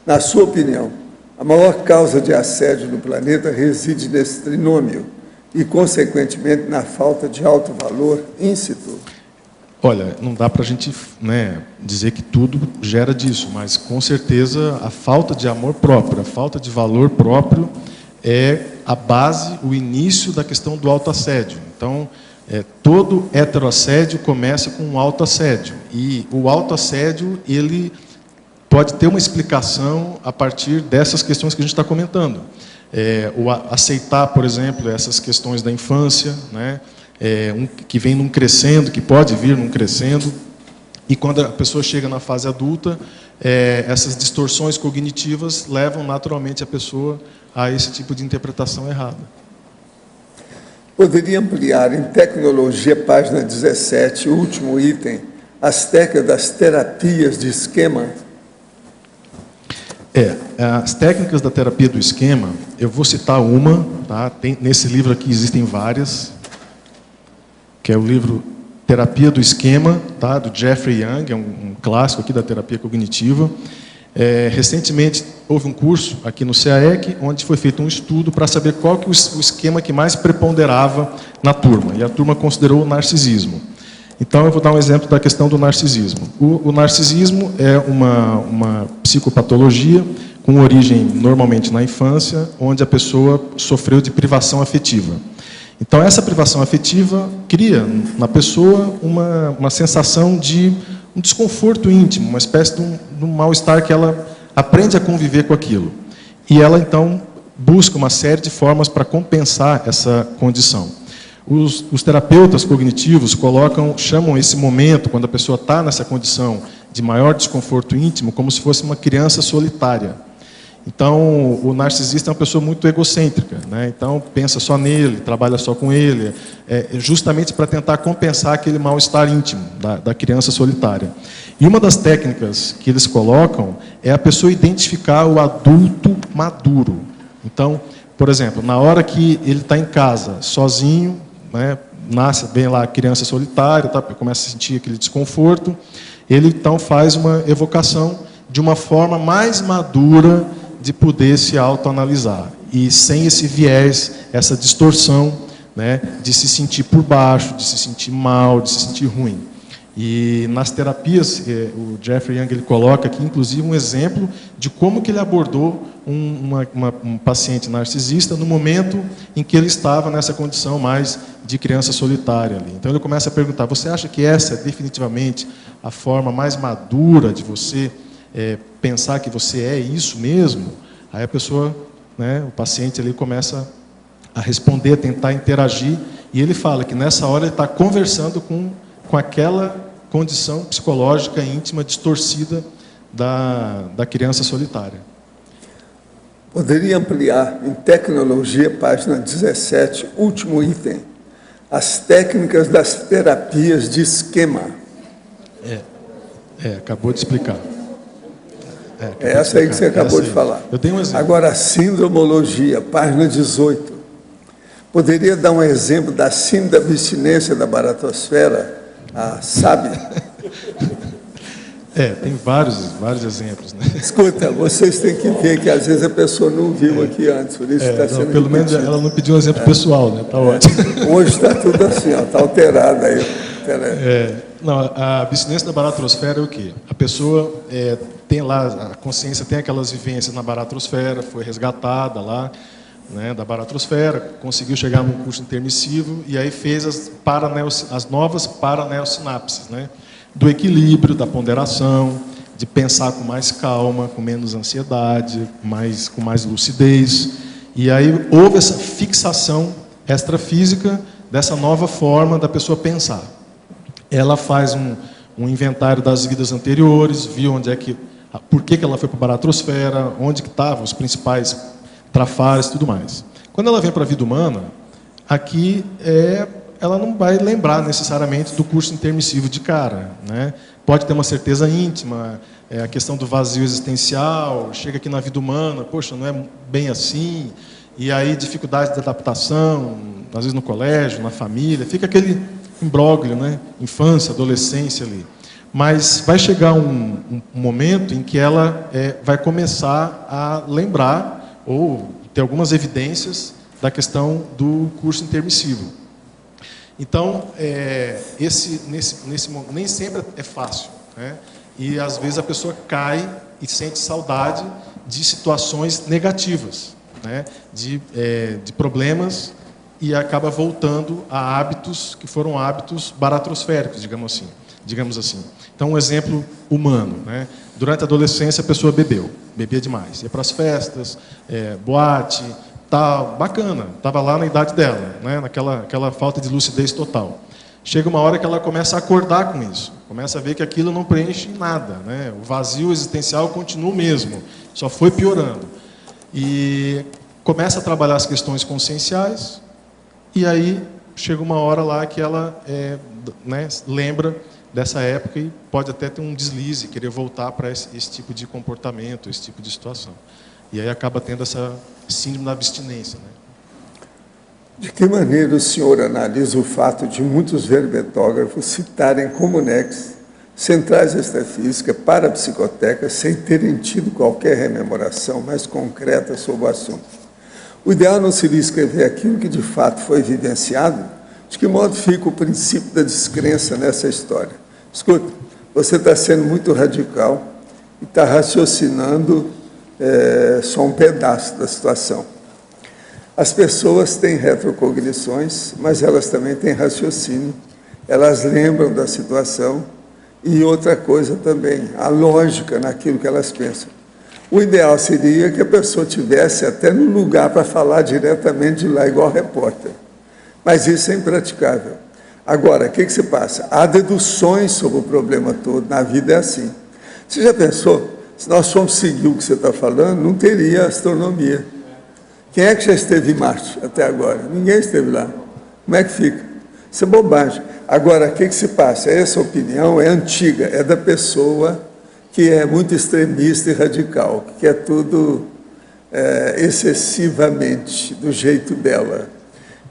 B: Na sua opinião, a maior causa de assédio no planeta reside nesse trinômio e, consequentemente, na falta de alto valor íncito?
C: Olha, não dá para a gente, né, dizer que tudo gera disso, mas, com certeza, a falta de amor próprio, a falta de valor próprio é a base, o início da questão do autoassédio. Então, todo heteroassédio começa com um autoassédio. E o autoassédio, ele pode ter uma explicação a partir dessas questões que a gente está comentando. O aceitar, por exemplo, essas questões da infância, né, que vem num crescendo, que pode vir num crescendo. E quando a pessoa chega na fase adulta, essas distorções cognitivas levam naturalmente a pessoa a esse tipo de interpretação errada.
B: Poderia ampliar em tecnologia, página 17, último item, as técnicas das terapias de esquema?
C: As técnicas da terapia do esquema, eu vou citar uma, tá? Nesse livro aqui existem várias, que é o livro Terapia do Esquema, tá? Do Jeffrey Young, é um clássico aqui da terapia cognitiva. Recentemente houve um curso aqui no CAEC, onde foi feito um estudo para saber qual que o esquema que mais preponderava na turma, e a turma considerou o narcisismo. Então eu vou dar um exemplo da questão do narcisismo. O narcisismo é uma psicopatologia com origem normalmente na infância, onde a pessoa sofreu de privação afetiva. Então essa privação afetiva cria na pessoa uma sensação de um desconforto íntimo, uma espécie de um mal-estar que ela aprende a conviver com aquilo. E ela, então, busca uma série de formas para compensar essa condição. Os terapeutas cognitivos chamam esse momento, quando a pessoa está nessa condição de maior desconforto íntimo, como se fosse uma criança solitária. Então, o narcisista é uma pessoa muito egocêntrica, né? Então, pensa só nele, trabalha só com ele, justamente para tentar compensar aquele mal-estar íntimo da criança solitária. E uma das técnicas que eles colocam é a pessoa identificar o adulto maduro. Então, por exemplo, na hora que ele está em casa, sozinho, né, nasce bem lá a criança solitária, tá, começa a sentir aquele desconforto, ele então faz uma evocação de uma forma mais madura de poder se autoanalisar, e sem esse viés, essa distorção, né, de se sentir por baixo, de se sentir mal, de se sentir ruim. E nas terapias, o Jeffrey Young ele coloca aqui, inclusive, um exemplo de como que ele abordou um paciente narcisista no momento em que ele estava nessa condição mais de criança solitária ali. Então ele começa a perguntar: você acha que essa é definitivamente a forma mais madura de você pensar que você é isso mesmo? Aí a pessoa, né, o paciente ali começa a responder, a tentar interagir, e ele fala que nessa hora ele está conversando com aquela condição psicológica íntima distorcida da criança solitária.
B: Poderia ampliar em tecnologia, página 17, último item, as técnicas das terapias de esquema?
C: Acabou de explicar.
B: É essa aí que você acabou de falar.
C: Eu tenho um exemplo.
B: Agora, a síndromologia, página 18. Poderia dar um exemplo da síndrome da abstinência da baratosfera, a sábia?
C: Tem vários exemplos, né?
B: Escuta, vocês têm que ver que às vezes a pessoa não viu aqui antes, por isso está sendo
C: pelo menos ela não pediu um exemplo pessoal, né? Tá ótimo.
B: Hoje está tudo assim, está alterado aí.
C: A abstinência da baratrosfera é o quê? A pessoa tem lá, a consciência tem aquelas vivências na baratrosfera, foi resgatada lá, né, da baratrosfera, conseguiu chegar num curso intermissivo e aí fez as novas paraneossinapses, né? Do equilíbrio, da ponderação, de pensar com mais calma, com menos ansiedade, com mais lucidez. E aí houve essa fixação extrafísica dessa nova forma da pessoa pensar. Ela faz um inventário das vidas anteriores, viu por que ela foi para a baratrosfera, onde que estavam os principais trafares e tudo mais. Quando ela vem para a vida humana, aqui ela não vai lembrar necessariamente do curso intermissivo de cara, né? Pode ter uma certeza íntima, a questão do vazio existencial, chega aqui na vida humana, poxa, não é bem assim, e aí dificuldade de adaptação, às vezes no colégio, na família, fica aquele imbróglio, né? Infância, adolescência ali. Mas vai chegar um momento em que ela vai começar a lembrar ou ter algumas evidências da questão do curso intermissivo. Então, nem sempre é fácil, né? E às vezes a pessoa cai e sente saudade de situações negativas, né? De problemas, e acaba voltando a hábitos que foram hábitos baratrosféricos, digamos assim. Então, um exemplo humano, né? Durante a adolescência, a pessoa bebia demais, ia para as festas, boate, tal, bacana, estava lá na idade dela, né? Naquela falta de lucidez total. Chega uma hora que ela começa a acordar com isso, começa a ver que aquilo não preenche nada, né? O vazio existencial continua o mesmo, só foi piorando. E começa a trabalhar as questões conscienciais, e aí chega uma hora lá que ela lembra dessa época e pode até ter um deslize, querer voltar para esse tipo de comportamento, esse tipo de situação. E aí acaba tendo essa síndrome da abstinência, né?
B: De que maneira o senhor analisa o fato de muitos verbetógrafos citarem como nexo centrais extrafísicas, parapsicotecas, sem terem tido qualquer rememoração mais concreta sobre o assunto? O ideal não seria escrever aquilo que de fato foi vivenciado? De que modo fica o princípio da descrença nessa história? Escuta, você está sendo muito radical e está raciocinando só um pedaço da situação. As pessoas têm retrocognições, mas elas também têm raciocínio. Elas lembram da situação e outra coisa também, a lógica naquilo que elas pensam. O ideal seria que a pessoa tivesse até no lugar para falar diretamente de lá, igual repórter. Mas isso é impraticável. Agora, o que se passa? Há deduções sobre o problema todo, na vida é assim. Você já pensou? Se nós formos seguir o que você está falando, não teria astronomia. Quem é que já esteve em Marte até agora? Ninguém esteve lá. Como é que fica? Isso é bobagem. Agora, o que se passa? Essa opinião é antiga, é da pessoa que é muito extremista e radical, que quer tudo excessivamente do jeito dela.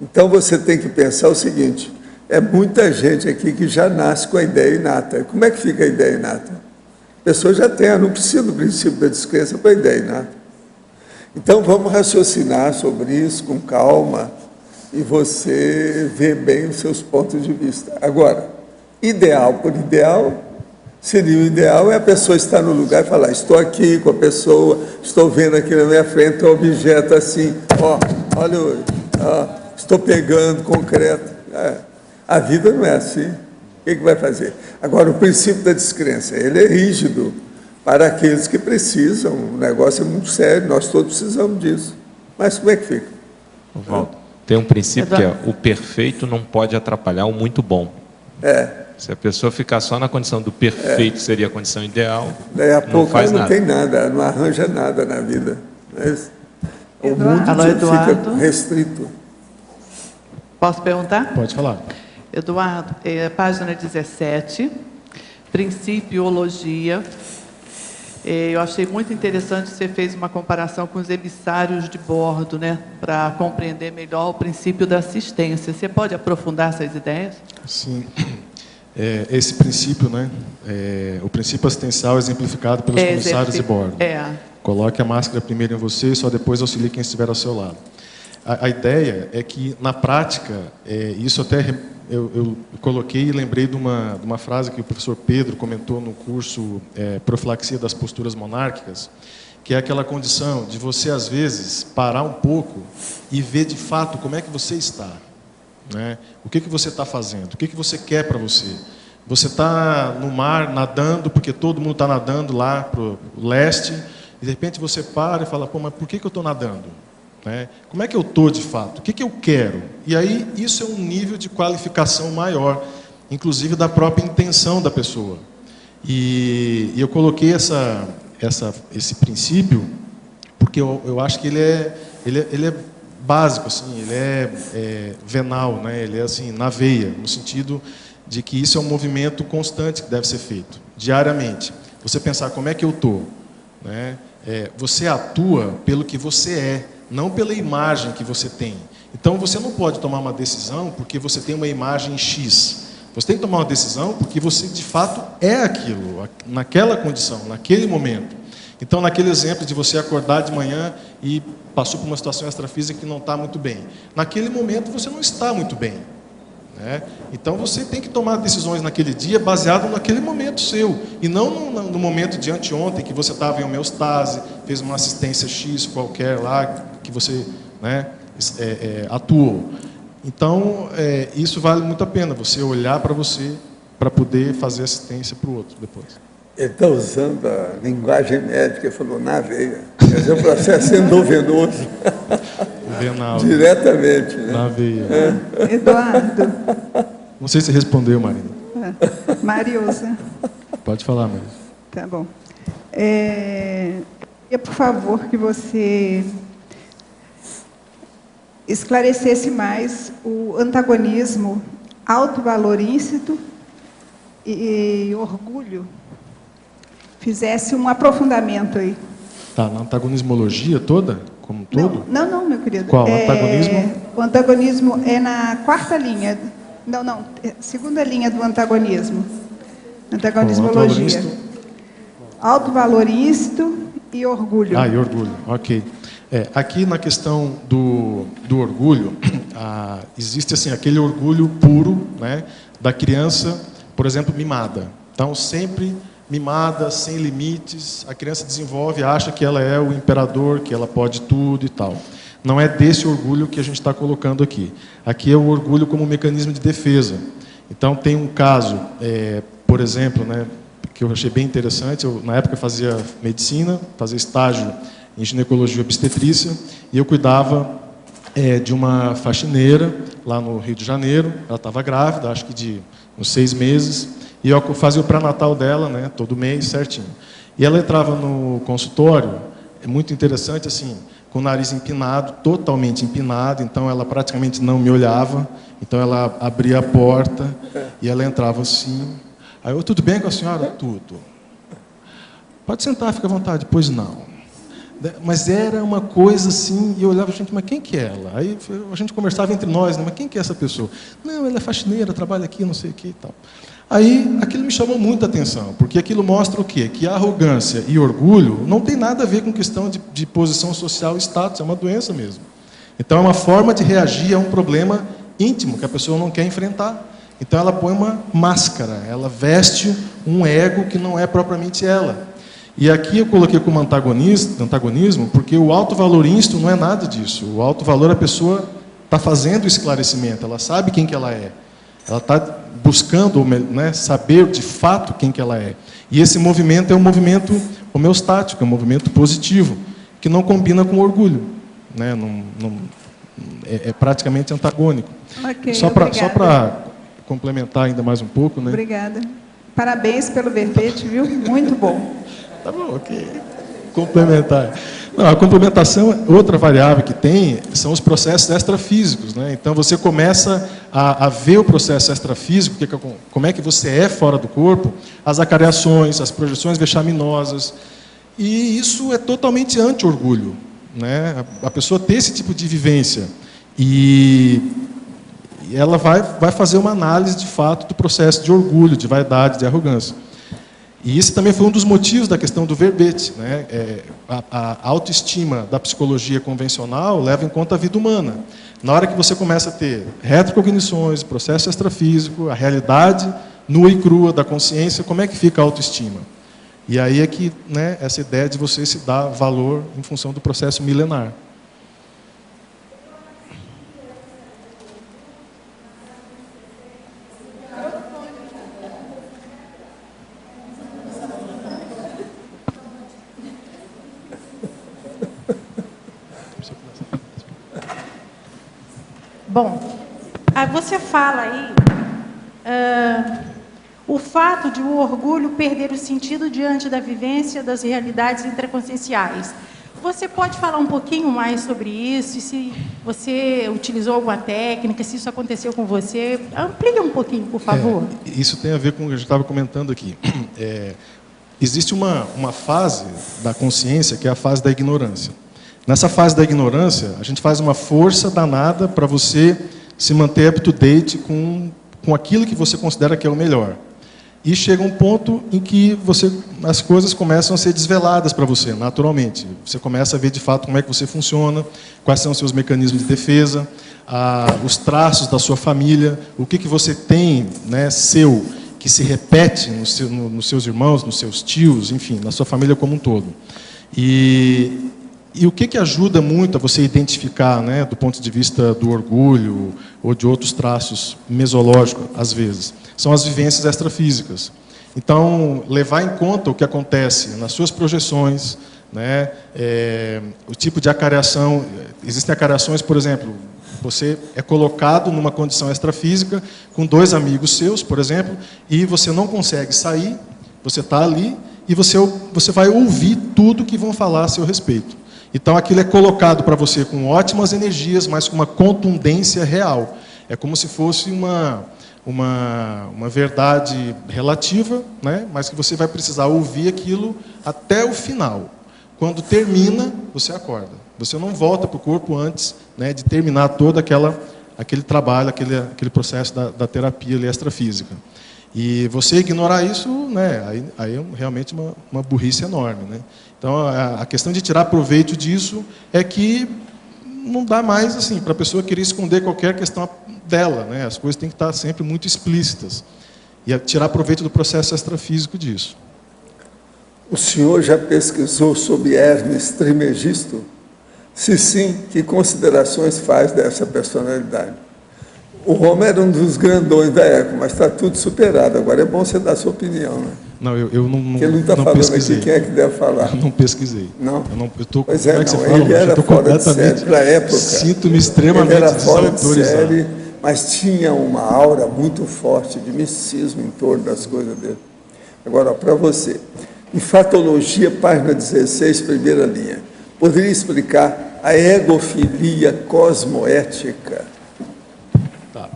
B: Então, você tem que pensar o seguinte, é muita gente aqui que já nasce com a ideia inata. Como é que fica a ideia inata? A pessoa já tem, não precisa do princípio da descrença para a ideia inata. Então, vamos raciocinar sobre isso com calma e você vê bem os seus pontos de vista. Agora, ideal por ideal, seria o ideal é a pessoa estar no lugar e falar, estou aqui com a pessoa, estou vendo aqui na minha frente um objeto assim, olha, estou pegando concreto. A vida não é assim. O que vai fazer? Agora, o princípio da descrença, ele é rígido para aqueles que precisam. O negócio é muito sério, nós todos precisamos disso. Mas como é que fica?
H: Walter, tem um princípio que é o perfeito não pode atrapalhar o muito bom. Se a pessoa ficar só na condição do perfeito, que seria a condição ideal,
B: daí a pouco
H: faz
B: não
H: nada.
B: tem nada, não arranja nada na vida. Mas o mundo fica restrito.
I: Posso perguntar?
C: Pode falar.
I: Eduardo, página 17, Principiologia. Eu achei muito interessante que você fez uma comparação com os emissários de bordo, né, para compreender melhor o princípio da assistência. Você pode aprofundar essas ideias?
C: Sim. Esse princípio, né, o princípio assistencial exemplificado pelos comissários de bordo. Coloque a máscara primeiro em você e só depois auxilie quem estiver ao seu lado. A ideia é que, na prática, isso até eu coloquei e lembrei de uma frase que o professor Pedro comentou no curso Profilaxia das Posturas Monárquicas, que é aquela condição de você, às vezes, parar um pouco e ver de fato como é que você está. Né? O que você está fazendo? O que você quer para você? Você está no mar nadando, porque todo mundo está nadando lá para o leste, e de repente você para e fala, pô, mas por que eu estou nadando? Né? Como é que eu estou de fato? O que eu quero? E aí isso é um nível de qualificação maior, inclusive da própria intenção da pessoa. E eu coloquei esse princípio porque eu acho que ele é básico, assim, ele é venal, né? Ele é assim, na veia, no sentido de que isso é um movimento constante que deve ser feito, diariamente. Você pensar como é que eu estou, né? Você atua pelo que você é, não pela imagem que você tem. Então, você não pode tomar uma decisão porque você tem uma imagem X. Você tem que tomar uma decisão porque você, de fato, é aquilo, naquela condição, naquele momento. Então, naquele exemplo de você acordar de manhã e passou por uma situação extrafísica que não está muito bem. Naquele momento, você não está muito bem. Né? Então, você tem que tomar decisões naquele dia baseado naquele momento seu. E não no momento de anteontem, que você estava em homeostase, fez uma assistência X qualquer lá, que você, né, atuou. Então, isso vale muito a pena, você olhar para você, para poder fazer assistência para o outro depois.
B: Ele está usando a linguagem médica, ele falou na veia. Mas é um processo endovenoso.
C: Venal.
B: Diretamente. Né?
C: Na veia.
E: Eduardo.
C: Não sei se respondeu, Marina.
E: Mariusa.
C: Pode falar, Marina.
E: Tá bom. E por favor, que você esclarecesse mais o antagonismo auto-valor íncito e orgulho. Fizesse um aprofundamento aí.
C: Tá, na antagonismologia toda? Como um todo?
E: Não, meu querido.
C: Qual? Antagonismo?
E: O antagonismo é na quarta linha. Não, segunda linha do antagonismo. Antagonismologia. Auto-valor íncito e orgulho.
C: E orgulho, ok. Aqui na questão do orgulho, existe assim, aquele orgulho puro, né, da criança, por exemplo, mimada. Então, sempre mimada, sem limites, a criança desenvolve, acha que ela é o imperador, que ela pode tudo e tal. Não é desse orgulho que a gente está colocando aqui. Aqui é o orgulho como mecanismo de defesa. Então, tem um caso, por exemplo, né, que eu achei bem interessante. Na época, eu fazia medicina, fazia estágio em ginecologia e obstetrícia, e eu cuidava de uma faxineira lá no Rio de Janeiro. Ela estava grávida, acho que de uns 6 meses, e eu fazia o pré-natal dela, né, todo mês, certinho. E ela entrava no consultório, é muito interessante, assim, com o nariz empinado, totalmente empinado, então ela praticamente não me olhava, então ela abria a porta e ela entrava assim. Aí eu, tudo bem com a senhora? Tudo. Pode sentar, fica à vontade. Pois não. Mas era uma coisa assim, e eu olhava, gente, mas quem que é ela? Aí a gente conversava entre nós, né, mas quem que é essa pessoa? Não, ela é faxineira, trabalha aqui, não sei o que e tal. Aí aquilo me chamou muita atenção, porque aquilo mostra o quê? Que a arrogância e orgulho não tem nada a ver com questão de posição social e status, é uma doença mesmo. Então é uma forma de reagir a um problema íntimo que a pessoa não quer enfrentar. Então ela põe uma máscara, ela veste um ego que não é propriamente ela. E aqui eu coloquei como antagonismo, porque o auto-valor íncito não é nada disso. O auto-valor, a pessoa está fazendo o esclarecimento, ela sabe quem que ela é. Ela está buscando, né, saber de fato quem que ela é. E esse movimento é um movimento homeostático, é um movimento positivo, que não combina com o orgulho. Né? É praticamente antagônico.
E: Okay,
C: só para complementar ainda mais um pouco. Né?
E: Obrigada. Parabéns pelo verbete, viu? Muito bom.
C: Tá bom, ok. Complementar. Não, a complementação, outra variável que tem, são os processos extrafísicos. Né? Então, você começa a ver o processo extrafísico, como é que você é fora do corpo, as acariações, as projeções vexaminosas. E isso é totalmente anti-orgulho, né? A pessoa ter esse tipo de vivência. E ela vai fazer uma análise, de fato, do processo de orgulho, de vaidade, de arrogância. E isso também foi um dos motivos da questão do verbete, né? A autoestima da psicologia convencional leva em conta a vida humana. Na hora que você começa a ter retrocognições, processo extrafísico, a realidade nua e crua da consciência, como é que fica a autoestima? E aí é que, né, essa ideia de você se dar valor em função do processo milenar.
J: Bom, você fala aí o fato de o orgulho perder o sentido diante da vivência das realidades intraconscienciais. Você pode falar um pouquinho mais sobre isso? E se você utilizou alguma técnica, se isso aconteceu com você? Amplie um pouquinho, por favor.
C: Isso tem a ver com o que a gente estava comentando aqui. Existe uma fase da consciência que é a fase da ignorância. Nessa fase da ignorância, a gente faz uma força danada para você se manter up-to-date com aquilo que você considera que é o melhor. E chega um ponto em que as coisas começam a ser desveladas para você, naturalmente. Você começa a ver, de fato, como é que você funciona, quais são os seus mecanismos de defesa, os traços da sua família, o que você tem, né, seu, que se repete nos seus irmãos, nos seus tios, enfim, na sua família como um todo. E o que ajuda muito a você identificar, né, do ponto de vista do orgulho ou de outros traços mesológicos, às vezes, são as vivências extrafísicas. Então, levar em conta o que acontece nas suas projeções, né, o tipo de acareação. Existem acareações, por exemplo, você é colocado numa condição extrafísica com 2 amigos seus, por exemplo, e você não consegue sair, você está ali e você vai ouvir tudo que vão falar a seu respeito. Então, aquilo é colocado para você com ótimas energias, mas com uma contundência real. É como se fosse uma verdade relativa, né? Mas que você vai precisar ouvir aquilo até o final. Quando termina, você acorda. Você não volta para o corpo antes, né, de terminar todo aquele trabalho, aquele processo da terapia ali, extrafísica. E você ignorar isso, né, aí é realmente uma burrice enorme, né? Então, a questão de tirar proveito disso é que não dá mais assim para a pessoa querer esconder qualquer questão dela, né? As coisas têm que estar sempre muito explícitas. E tirar proveito do processo extrafísico disso.
B: O senhor já pesquisou sobre Hermes Trismegisto? Se sim, que considerações faz dessa personalidade? O homem era um dos grandões da época, mas está tudo superado. Agora é bom você dar a sua opinião, né?
C: Não, eu não
B: Porque ele não está falando
C: pesquisei.
B: Aqui, quem é que deve falar?
C: Eu não pesquisei.
B: Não?
C: Pois é,
B: ele era fora de série para a época.
C: Sinto-me extremamente
B: ele era fora de
C: desautorizado.
B: série, mas tinha uma aura muito forte de misticismo em torno das coisas dele. Agora, para você, Enfatologia, página 16, primeira linha. Poderia explicar a egofilia cosmoética?
C: Tá.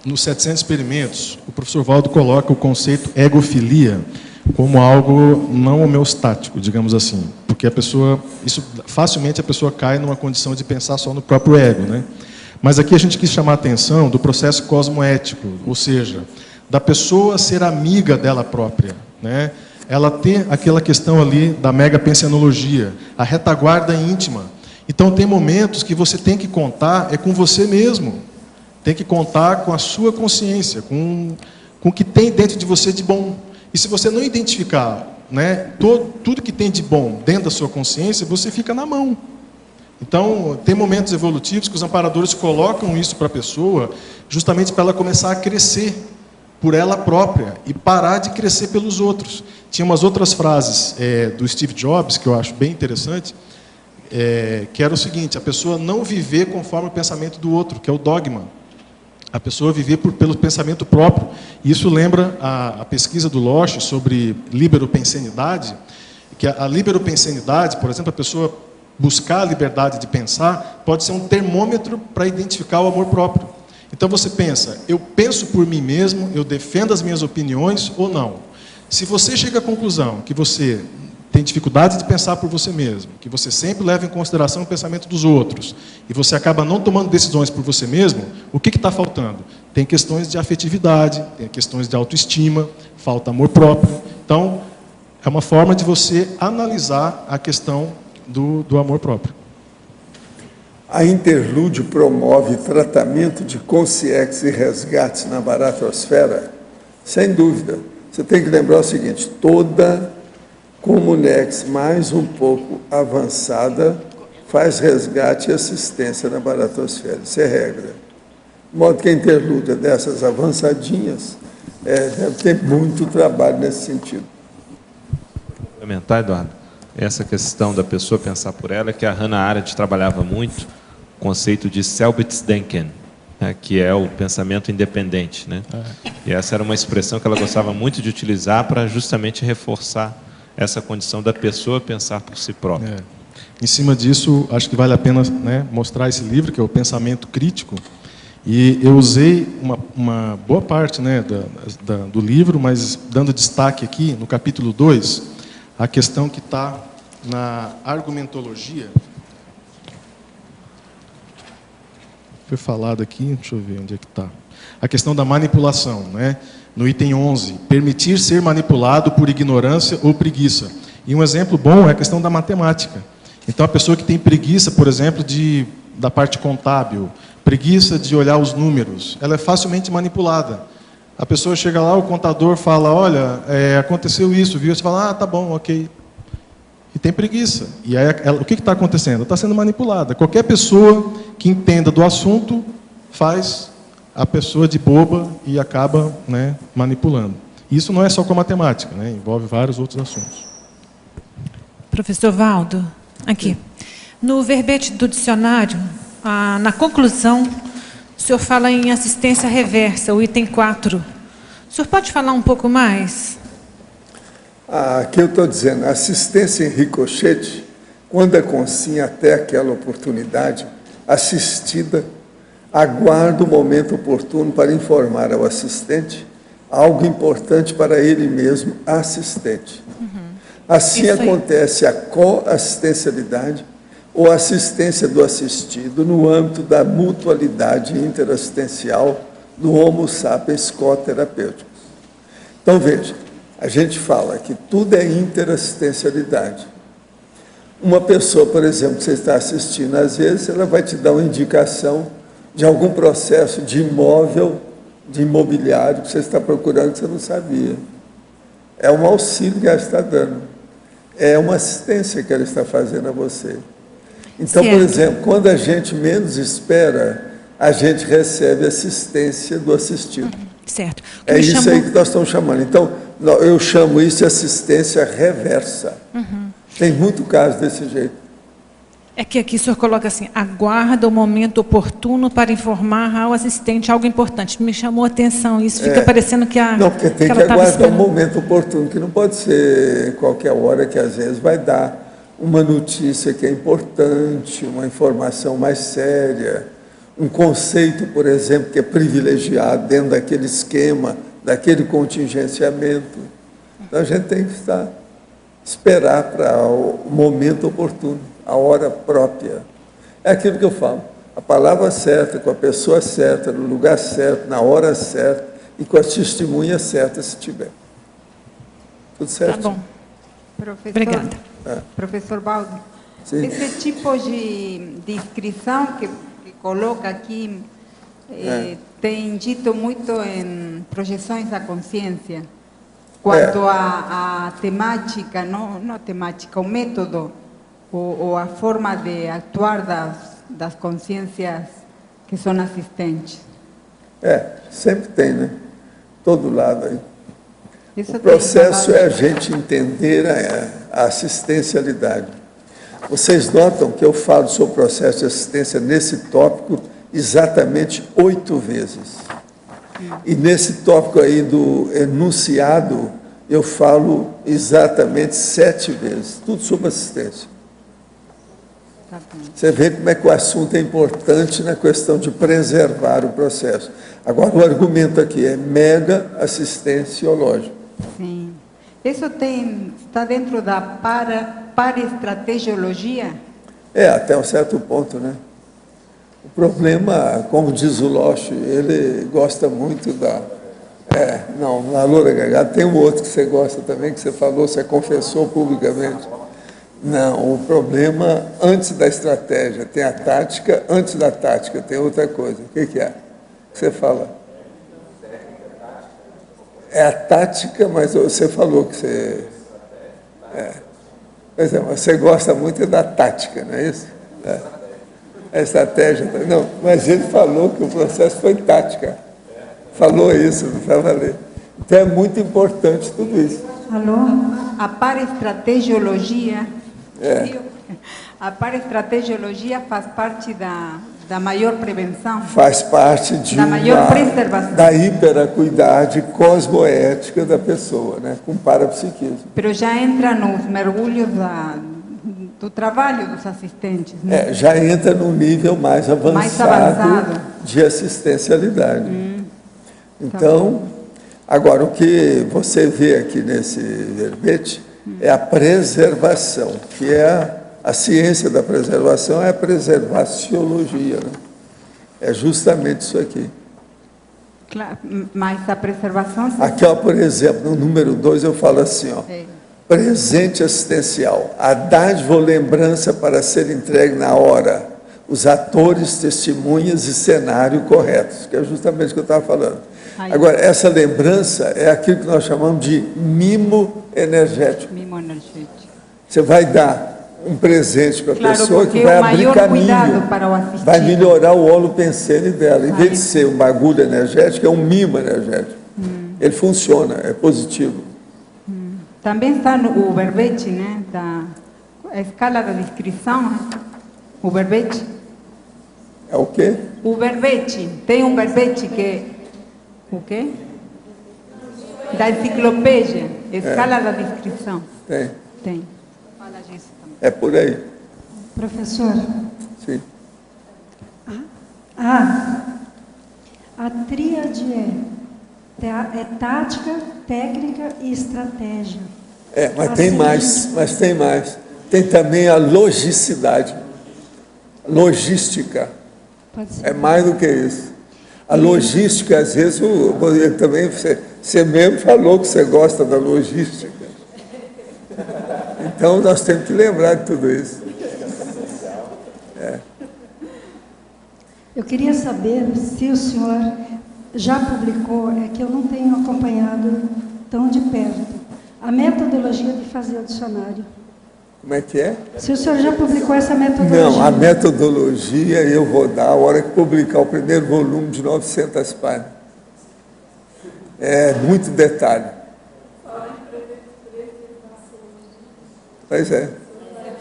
C: Nos 700 experimentos, o professor Valdo coloca o conceito egofilia como algo não homeostático, digamos assim, porque facilmente a pessoa cai numa condição de pensar só no próprio ego, né? Mas aqui a gente quis chamar a atenção do processo cosmoético, ou seja, da pessoa ser amiga dela própria, né? Ela tem aquela questão ali da megapensenologia, a retaguarda íntima. Então tem momentos que você tem que contar com você mesmo, tem que contar com a sua consciência, com o que tem dentro de você de bom. E se você não identificar, né, tudo que tem de bom dentro da sua consciência, você fica na mão. Então, tem momentos evolutivos que os amparadores colocam isso para a pessoa, justamente para ela começar a crescer por ela própria e parar de crescer pelos outros. Tinha umas outras frases do Steve Jobs, que eu acho bem interessante, que era o seguinte: a pessoa não viver conforme o pensamento do outro, que é o dogma. A pessoa viver pelo pensamento próprio. E isso lembra a pesquisa do Losch sobre liberopensenidade, que a liberopensenidade, por exemplo, a pessoa buscar a liberdade de pensar, pode ser um termômetro para identificar o amor próprio. Então você pensa, eu penso por mim mesmo, eu defendo as minhas opiniões ou não? Se você chega à conclusão que você tem dificuldade de pensar por você mesmo, que você sempre leva em consideração o pensamento dos outros, e você acaba não tomando decisões por você mesmo, o que está faltando? Tem questões de afetividade, tem questões de autoestima, falta amor próprio. Então, é uma forma de você analisar a questão do amor próprio.
B: A Interlúdio promove tratamento de consciência e resgates na baratosfera? Sem dúvida. Você tem que lembrar o seguinte, toda Comunex mais um pouco avançada faz resgate e assistência na baratosfera. Isso é regra. De modo que a Interlúdio dessas avançadinhas deve ter muito trabalho nesse sentido.
H: Complementar, Eduardo, essa questão da pessoa pensar por ela, que a Hannah Arendt trabalhava muito, o conceito de Selbstdenken, né, que é o pensamento independente, né? E essa era uma expressão que ela gostava muito de utilizar para justamente reforçar essa condição da pessoa pensar por si própria.
C: Em cima disso, acho que vale a pena, né, mostrar esse livro, que é o Pensamento Crítico, e eu usei uma boa parte, né, do livro, mas dando destaque aqui, no capítulo 2, a questão que está na argumentologia. Foi falado aqui, deixa eu ver onde é que está. A questão da manipulação, né? No item 11, permitir ser manipulado por ignorância ou preguiça. E um exemplo bom é a questão da matemática. Então, a pessoa que tem preguiça, por exemplo, da parte contábil, preguiça de olhar os números, ela é facilmente manipulada. A pessoa chega lá, o contador fala, olha, aconteceu isso, viu? Você fala, tá bom, ok. E tem preguiça. E aí, o que está acontecendo? Está sendo manipulada. Qualquer pessoa que entenda do assunto faz a pessoa de boba e acaba, né, manipulando. Isso não é só com a matemática, né? Envolve vários outros assuntos.
K: Professor Valdo, aqui. No verbete do dicionário, na conclusão, o senhor fala em assistência reversa, o item 4. O senhor pode falar um pouco mais?
B: Aqui eu estou dizendo, assistência em ricochete, quando a consciência até aquela oportunidade, assistida, aguarda o momento oportuno para informar ao assistente algo importante para ele mesmo, assistente. Assim acontece a coassistencialidade ou assistência do assistido no âmbito da mutualidade interassistencial do Homo sapiens coterapêuticos. Então, veja, a gente fala que tudo é interassistencialidade. Uma pessoa, por exemplo, que você está assistindo, às vezes, ela vai te dar uma indicação de algum processo de imóvel, de imobiliário, que você está procurando que você não sabia. É um auxílio que ela está dando. É uma assistência que ela está fazendo a você. Então, por exemplo, quando a gente menos espera, a gente recebe assistência do assistido.
K: Certo.
B: É isso aí que nós estamos chamando. Então, eu chamo isso de assistência reversa. Tem muito caso desse jeito.
K: É que aqui o senhor coloca assim, aguarda o momento oportuno para informar ao assistente algo importante. Me chamou a atenção, isso fica parecendo que a...
B: Não, porque tem que aguardar o momento oportuno, que não pode ser qualquer hora que às vezes vai dar uma notícia que é importante, uma informação mais séria, um conceito, por exemplo, que é privilegiado dentro daquele esquema, daquele contingenciamento. Então a gente tem que esperar para o momento oportuno, a hora própria. É aquilo que eu falo, a palavra certa, com a pessoa certa, no lugar certo, na hora certa e com a testemunha certa, se tiver. Tudo certo?
K: Tá bom.
E: Professor,
K: obrigada.
E: Professor Valdo,
B: Sim.
E: esse tipo de inscrição que coloca aqui tem dito muito em projeções da consciência, quanto à temática, não a temática, o método, ou a forma de atuar das consciências que são assistentes.
B: Sempre tem, né? Todo lado aí. O processo é a gente entender a assistencialidade. Vocês notam que eu falo sobre o processo de assistência nesse tópico exatamente 8 vezes. E nesse tópico aí do enunciado, eu falo exatamente 7 vezes. Tudo sobre assistência. Você vê como é que o assunto é importante na questão de preservar o processo. Agora, o argumento aqui é mega assistenciológico.
E: Sim. Isso está dentro da paraestrategiologia?
B: Até um certo ponto, né? O problema, como diz o Loche, ele gosta muito da... não, na Loura Gargado tem um outro que você gosta também, que você falou, você confessou publicamente. Não, o problema antes da estratégia, tem a tática, antes da tática tem outra coisa. O que é? Que você fala? É a tática, mas você falou que você... Pois é, mas você gosta muito da tática, não é isso? A estratégia... Não, mas ele falou que o processo foi tática. Falou isso, não vai valer. Então é muito importante tudo isso.
E: Alô? A paraestrategiologia... A paraestrategiologia faz parte da maior prevenção?
B: Faz parte
E: da maior preservação.
B: Da hiperacuidade cosmoética da pessoa, né? Com parapsiquismo.
E: Mas já entra nos mergulhos do trabalho dos assistentes, né?
B: Já entra num nível mais avançado de assistencialidade. Então, agora, o que você vê aqui nesse verbete é a preservação, que é a ciência da preservação, é a preservaciologia, né? É justamente isso aqui.
E: Claro, mas a preservação...
B: Aqui, ó, por exemplo, no número 2 eu falo assim, ó, presente assistencial, a dádiva ou lembrança para ser entregue na hora, os atores, testemunhas e cenário corretos, que é justamente o que eu estava falando. Agora, essa lembrança é aquilo que nós chamamos de mimo energético.
E: Mimo energético.
B: Você vai dar um presente para a pessoa que vai abrir caminho,
E: para o
B: vai melhorar o olo pensene dela. Em vez de ser um bagulho energético, é um mimo energético. Ele funciona, é positivo.
E: Também está o verbete, né? A escala da descrição, né? O verbete.
B: É o quê?
E: O verbete. Tem um verbete que... O quê? Da enciclopédia. Escala da descrição. Tem. Fala disso também.
B: É por aí.
J: Professor.
B: Sim.
J: A tríade é tática, técnica e estratégia.
B: Mas tem mais. Tem também a logicidade. Logística. É mais do que isso. A logística, às vezes, você mesmo falou que você gosta da logística. Então, nós temos que lembrar de tudo isso.
J: Eu queria saber se o senhor já publicou, é que eu não tenho acompanhado tão de perto, a metodologia de fazer o dicionário.
B: Como é que é?
J: Se o senhor já publicou essa metodologia.
B: Não, a metodologia eu vou dar a hora que publicar o primeiro volume de 900 páginas. É muito detalhe. Pois é.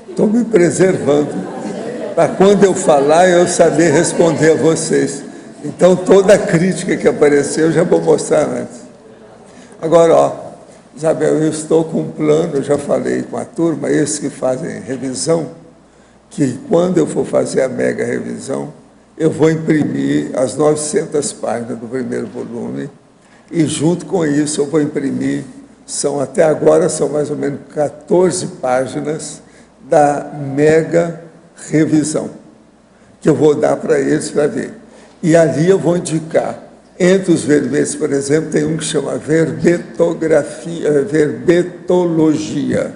B: Estou me preservando. Para quando eu falar, eu saber responder a vocês. Então, toda a crítica que apareceu, eu já vou mostrar antes. Agora, ó. Isabel, eu estou com um plano, eu já falei com a turma, esses que fazem revisão, que quando eu for fazer a mega revisão, eu vou imprimir as 900 páginas do primeiro volume e junto com isso eu vou imprimir, até agora são mais ou menos 14 páginas da mega revisão, que eu vou dar para eles para ver. E ali eu vou indicar. Entre os verbetes, por exemplo, tem um que chama verbetologia.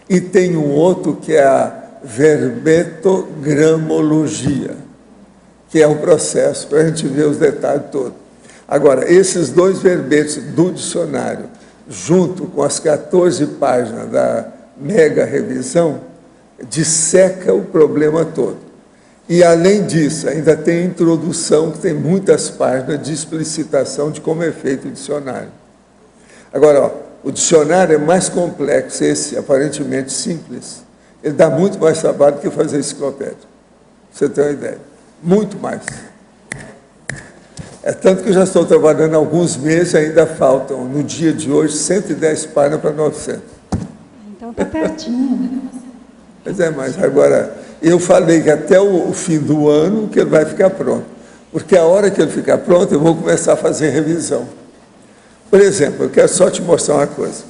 B: E tem um outro que é a verbetogramologia, que é um processo para a gente ver os detalhes todos. Agora, esses dois verbetes do dicionário, junto com as 14 páginas da mega revisão, disseca o problema todo. E, além disso, ainda tem a introdução, que tem muitas páginas de explicitação de como é feito o dicionário. Agora, ó, o dicionário é mais complexo, esse aparentemente simples. Ele dá muito mais trabalho do que fazer enciclopédia. Pra você ter uma ideia. Muito mais. É tanto que eu já estou trabalhando há alguns meses, ainda faltam, no dia de hoje, 110 páginas para 900.
J: Então, está pertinho.
B: Pois é, mas agora... Eu falei que até o fim do ano que ele vai ficar pronto. Porque a hora que ele ficar pronto, eu vou começar a fazer revisão. Por exemplo, eu quero só te mostrar uma coisa.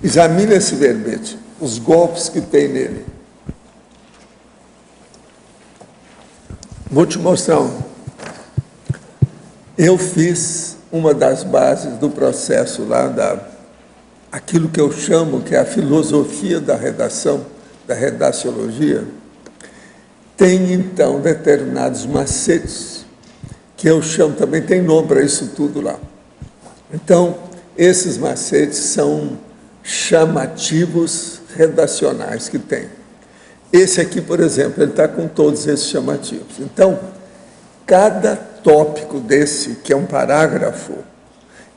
B: Examine esse verbete, os golpes que tem nele. Vou te mostrar um. Eu fiz uma das bases do processo lá, aquilo que eu chamo que é a filosofia da redação, da redaciologia. Tem, então, determinados macetes, que eu chamo, também tem nome para isso tudo lá. Então, esses macetes são chamativos redacionais que tem. Esse aqui, por exemplo, ele está com todos esses chamativos. Então, cada tópico desse, que é um parágrafo,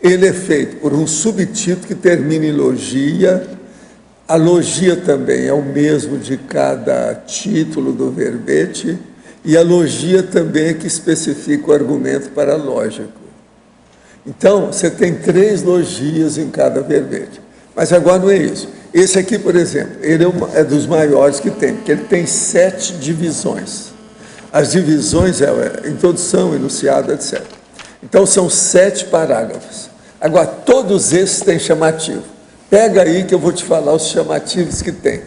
B: ele é feito por um subtítulo que termina em logia. A logia também é o mesmo de cada título do verbete, e a logia também é que especifica o argumento paralógico. Então, você tem 3 logias em cada verbete. Mas agora não é isso. Esse aqui, por exemplo, ele é dos maiores que tem, porque ele tem 7 divisões. As divisões é introdução, enunciado, etc. Então, são 7 parágrafos. Agora, todos esses têm chamativo. Pega aí que eu vou te falar os chamativos que tem.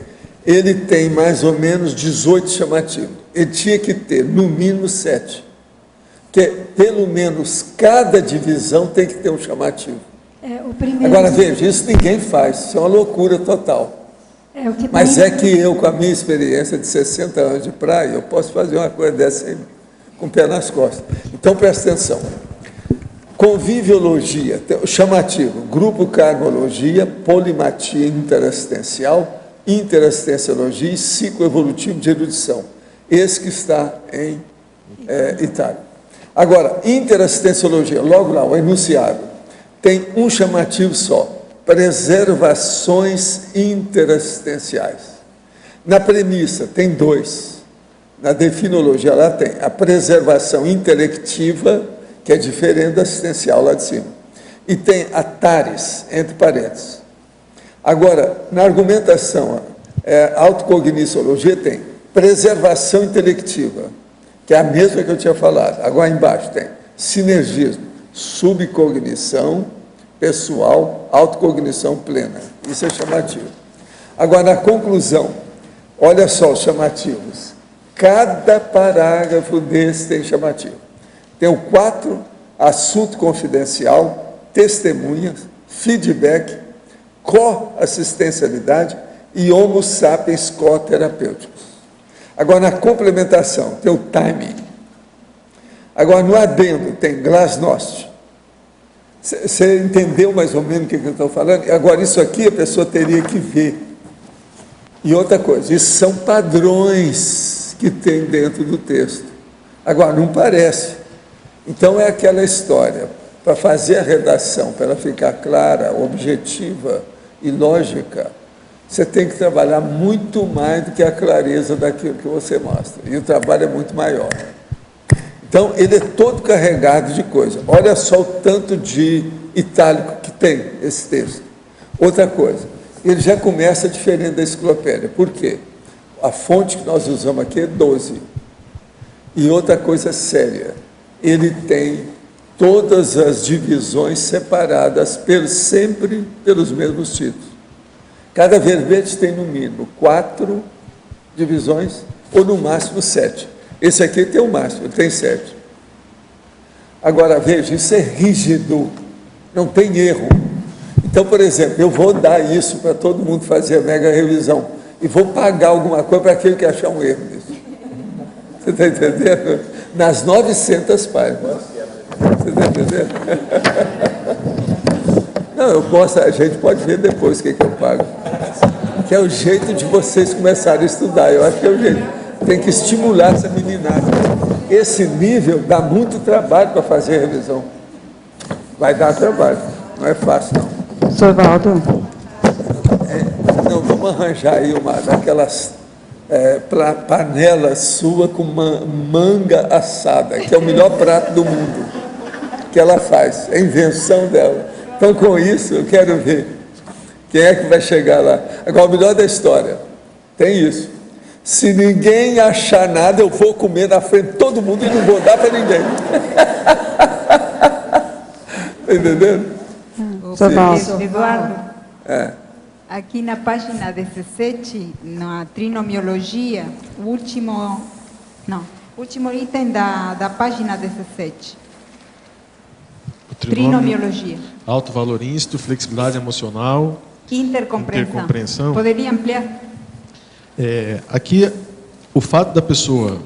B: Ele tem mais ou menos 18 chamativos. Ele tinha que ter, no mínimo, 7. Porque, pelo menos, cada divisão tem que ter um chamativo. Agora, veja, isso ninguém faz. Isso é uma loucura total. Mas é que eu, com a minha experiência de 60 anos de praia, eu posso fazer uma coisa dessa aí, com o pé nas costas. Então, presta atenção. Conviviologia, chamativo, grupo carmologia, polimatia interassistencial, interassistenciologia e ciclo evolutivo de erudição. Esse que está em Itália. Agora, interassistenciologia, logo lá, o enunciado, tem um chamativo só, preservações interassistenciais. Na premissa, tem 2. Na definologia, lá tem a preservação intelectiva, que é diferente da assistencial lá de cima. E tem a TARES, entre parênteses. Agora, na argumentação, autocogniciologia tem preservação intelectiva, que é a mesma que eu tinha falado. Agora, embaixo tem sinergismo, subcognição pessoal, autocognição plena. Isso é chamativo. Agora, na conclusão, olha só os chamativos. Cada parágrafo desse tem chamativo. Tem o 4, assunto confidencial, testemunhas, feedback, co-assistencialidade e homo sapiens co-terapêuticos. Agora, na complementação, tem o timing. Agora, no adendo, tem glasnost. Você entendeu mais ou menos o que eu estou falando? Agora, isso aqui a pessoa teria que ver. E outra coisa, isso são padrões que tem dentro do texto. Agora, não parece. Então, é aquela história, para fazer a redação, para ela ficar clara, objetiva e lógica, você tem que trabalhar muito mais do que a clareza daquilo que você mostra. E o trabalho é muito maior. Então, ele é todo carregado de coisa. Olha só o tanto de itálico que tem esse texto. Outra coisa, ele já começa diferente da enciclopédia. Por quê? A fonte que nós usamos aqui é 12. E outra coisa séria, ele tem todas as divisões separadas sempre pelos mesmos títulos. Cada verbete tem, no mínimo, 4 divisões, ou no máximo 7. Esse aqui tem o máximo, tem 7. Agora, veja, isso é rígido, não tem erro. Então, por exemplo, eu vou dar isso para todo mundo fazer a mega revisão, e vou pagar alguma coisa para aquele que achar um erro nisso. Você está entendendo? Nas 900 páginas. Você está entendendo? Não, eu posso, a gente pode ver depois o que eu pago. Que é o jeito de vocês começarem a estudar. Eu acho que é o jeito. Tem que estimular essa meninada. Esse nível dá muito trabalho para fazer a revisão. Vai dar trabalho. Não é fácil, não.
L: Sr. Valdo.
B: Não, vamos arranjar aí uma daquelas panela sua com manga assada, que é o melhor prato do mundo, que ela faz, é a invenção dela. Então, com isso, eu quero ver quem é que vai chegar lá. Agora, o melhor da história, tem isso. Se ninguém achar nada, eu vou comer na frente de todo mundo e não vou dar para ninguém. Está entendendo?
L: Sr. Valdo.
E: Eduardo, Aqui na página 17, na trinomiologia, o último item da página 17. Trinomiologia.
C: Alto valor íncito, flexibilidade emocional. Intercompreensão.
E: Poderia ampliar?
C: Aqui, o fato da pessoa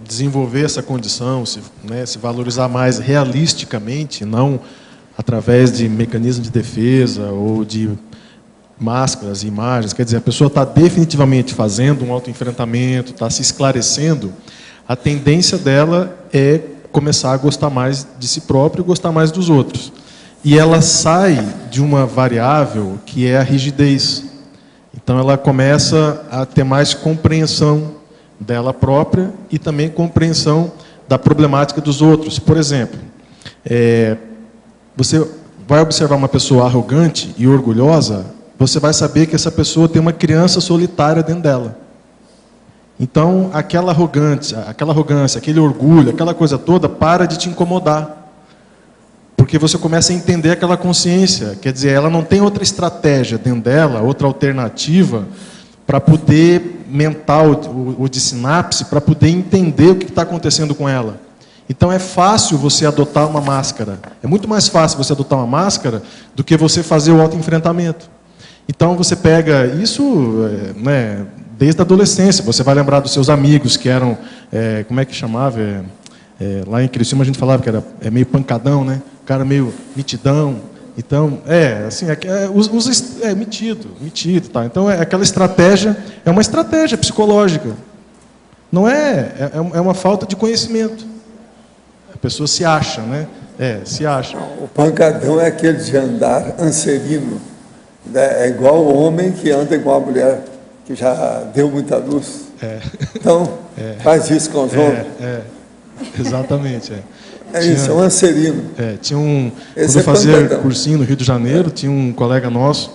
C: desenvolver essa condição, se valorizar mais realisticamente, não através de mecanismos de defesa ou de máscaras, imagens, quer dizer, a pessoa está definitivamente fazendo um autoenfrentamento, está se esclarecendo, a tendência dela é começar a gostar mais de si próprio e gostar mais dos outros. E ela sai de uma variável que é a rigidez. Então ela começa a ter mais compreensão dela própria e também compreensão da problemática dos outros. Por exemplo, você vai observar uma pessoa arrogante e orgulhosa, você vai saber que essa pessoa tem uma criança solitária dentro dela. Então, aquela arrogância, aquele orgulho, aquela coisa toda, para de te incomodar. Porque você começa a entender aquela consciência. Quer dizer, ela não tem outra estratégia dentro dela, outra alternativa, para poder, mental ou de sinapse, para poder entender o que está acontecendo com ela. Então, é fácil você adotar uma máscara. É muito mais fácil você adotar uma máscara do que você fazer o autoenfrentamento. Então, você pega isso, desde a adolescência. Você vai lembrar dos seus amigos que eram, como é que chamava? Lá em Criciúma a gente falava que era meio pancadão, né? O cara meio mitidão. Então, metido, tá? Então, aquela estratégia é uma estratégia psicológica. Não é uma falta de conhecimento. A pessoa se acha, né? Se acha.
B: O pancadão é aquele de andar anserino. É igual o homem que anda igual a mulher, que já deu muita luz. Então, faz isso com os homens.
C: Exatamente.
B: Isso, é um anserino.
C: Quando eu fazia cursinho no Rio de Janeiro, tinha um colega nosso,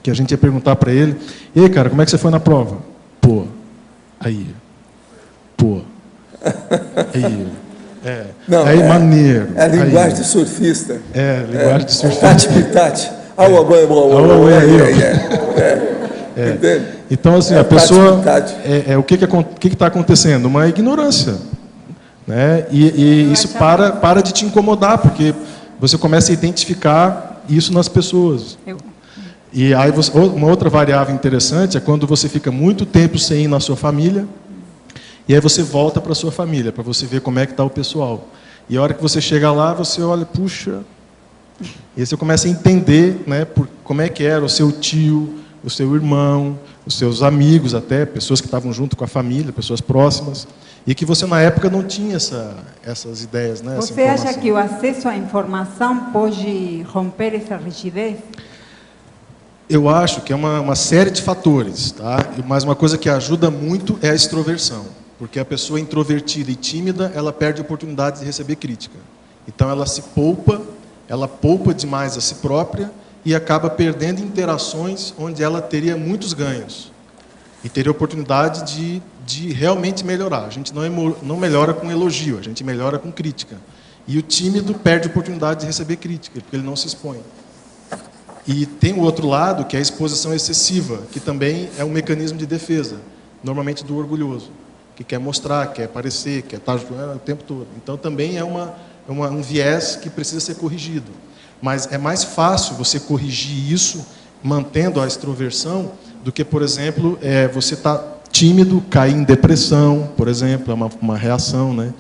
C: que a gente ia perguntar para ele, e aí, cara, como é que você foi na prova? Aí.
B: Não,
C: maneiro.
B: É a linguagem de surfista.
C: Linguagem de surfista.
B: Tati.
C: Então, assim, a pessoa... o que está acontecendo? Uma ignorância. Né? E isso para de te incomodar, porque você começa a identificar isso nas pessoas. E aí, uma outra variável interessante é quando você fica muito tempo sem ir na sua família, e aí você volta para a sua família, para você ver como é que está o pessoal. E a hora que você chega lá, você olha, puxa... E aí você começa a entender, né, como é que era o seu tio, o seu irmão, os seus amigos até, pessoas que estavam junto com a família, pessoas próximas, e que você na época não tinha essas ideias. Né,
E: você acha que o acesso à informação pode romper essa rigidez?
C: Eu acho que é uma série de fatores, tá? Mas uma coisa que ajuda muito é a extroversão, porque a pessoa introvertida e tímida, ela perde a oportunidade de receber crítica. Então ela se poupa, ela poupa demais a si própria e acaba perdendo interações onde ela teria muitos ganhos. E teria oportunidade de realmente melhorar. A gente não melhora com elogio, a gente melhora com crítica. E o tímido perde a oportunidade de receber crítica, porque ele não se expõe. E tem o outro lado, que é a exposição excessiva, que também é um mecanismo de defesa, normalmente do orgulhoso, que quer mostrar, quer aparecer, quer estar o tempo todo. Então também é um viés que precisa ser corrigido. Mas é mais fácil você corrigir isso mantendo a extroversão do que, por exemplo, você está tímido, cair em depressão, por exemplo, é uma reação, né,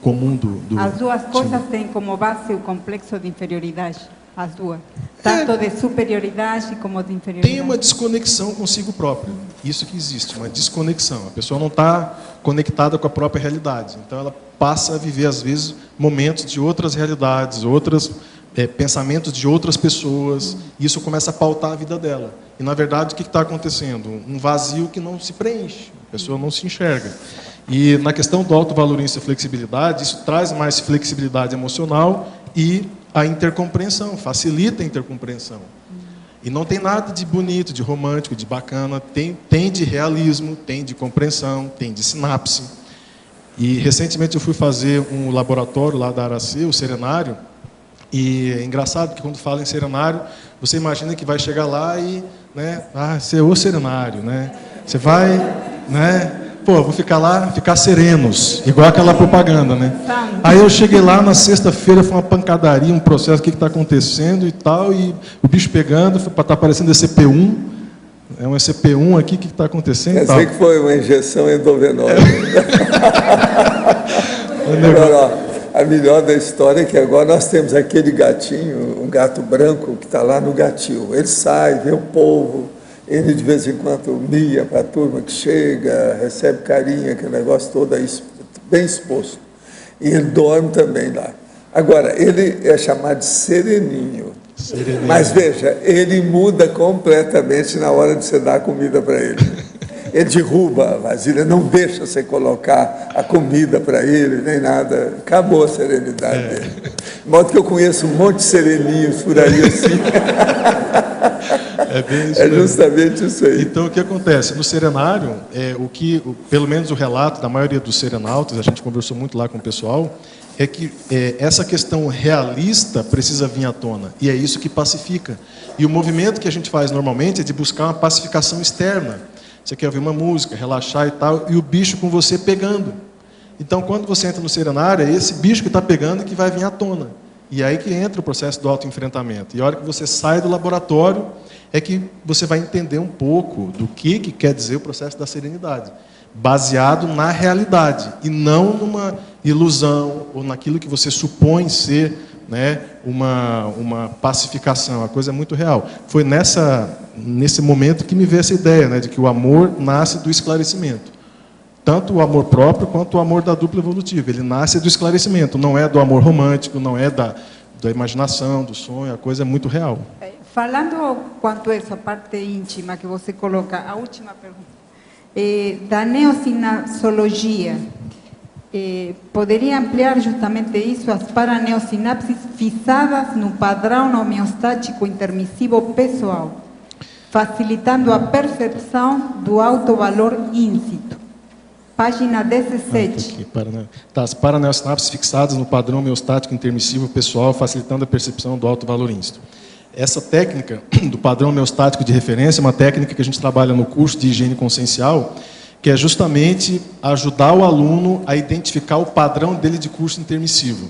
C: comum do
E: As duas coisas
C: tímido.
E: têm como base o complexo de inferioridade, as duas. Tanto de superioridade como de inferioridade.
C: Tem uma desconexão consigo próprio. Isso que existe, uma desconexão. A pessoa não está conectada com a própria realidade. Então ela passa a viver, às vezes, momentos de outras realidades, pensamentos de outras pessoas. E isso começa a pautar a vida dela. E, na verdade, o que está acontecendo? Um vazio que não se preenche. A pessoa não se enxerga. E na questão do autovalorismo e flexibilidade, isso traz mais flexibilidade emocional e a intercompreensão, facilita a intercompreensão. E não tem nada de bonito, de romântico, de bacana, tem de realismo, tem de compreensão, tem de sinapse. E recentemente eu fui fazer um laboratório lá da Aracê, o Serenário, E é engraçado que quando fala em serenário, você imagina que vai chegar lá e, né, você é o serenário, né? Você vai, né? Pô, vou ficar lá, ficar serenos, igual aquela propaganda, né? Aí eu cheguei lá na sexta-feira, foi uma pancadaria, um processo, o que está acontecendo e tal, e o bicho pegando, tá parecendo ECP1, é um ECP1 aqui, o que está acontecendo?
B: Quer dizer que foi uma injeção endovenosa. Agora, a melhor da história é que agora nós temos aquele gatinho, um gato branco, que está lá no gatil. Ele sai, vê o povo, ele de vez em quando mia para a turma que chega, recebe carinho, aquele negócio todo aí, bem exposto. E ele dorme também lá. Agora, ele é chamado de sereninho. Sereninho. Mas veja, ele muda completamente na hora de você dar comida para ele. Ele derruba a vasilha, não deixa você colocar a comida para ele, nem nada. Acabou a serenidade dele. De modo que eu conheço um monte de sereninhos por aí assim. É justamente isso aí.
C: Então, o que acontece? No serenário, pelo menos o relato da maioria dos serenautas, a gente conversou muito lá com o pessoal, é que essa questão realista precisa vir à tona. E é isso que pacifica. E o movimento que a gente faz normalmente é de buscar uma pacificação externa. Você quer ouvir uma música, relaxar e tal, e o bicho com você pegando. Então, quando você entra no serenário, é esse bicho que está pegando que vai vir à tona. E aí que entra o processo do autoenfrentamento. E a hora que você sai do laboratório, é que você vai entender um pouco do que quer dizer o processo da serenidade. Baseado na realidade, e não numa ilusão, ou naquilo que você supõe ser, né, uma pacificação. A coisa é muito real. Foi nesse momento que me veio essa ideia, né, de que o amor nasce do esclarecimento. Tanto o amor próprio quanto o amor da dupla evolutiva. Ele nasce do esclarecimento, não é do amor romântico, não é da imaginação, do sonho, a coisa é muito real.
E: Falando quanto a essa parte íntima que você coloca, a última pergunta, da neossinapsologia, poderia ampliar justamente isso, as paraneossinapses fixadas no padrão homeostático intermissivo pessoal, facilitando a percepção do alto valor íncito. Página 17.
C: As paraneossinapses fixadas no padrão homeostático intermissivo pessoal, facilitando a percepção do alto valor íncito. Essa técnica do padrão homeostático de referência é uma técnica que a gente trabalha no curso de higiene consciencial, que é justamente ajudar o aluno a identificar o padrão dele de curso intermissivo.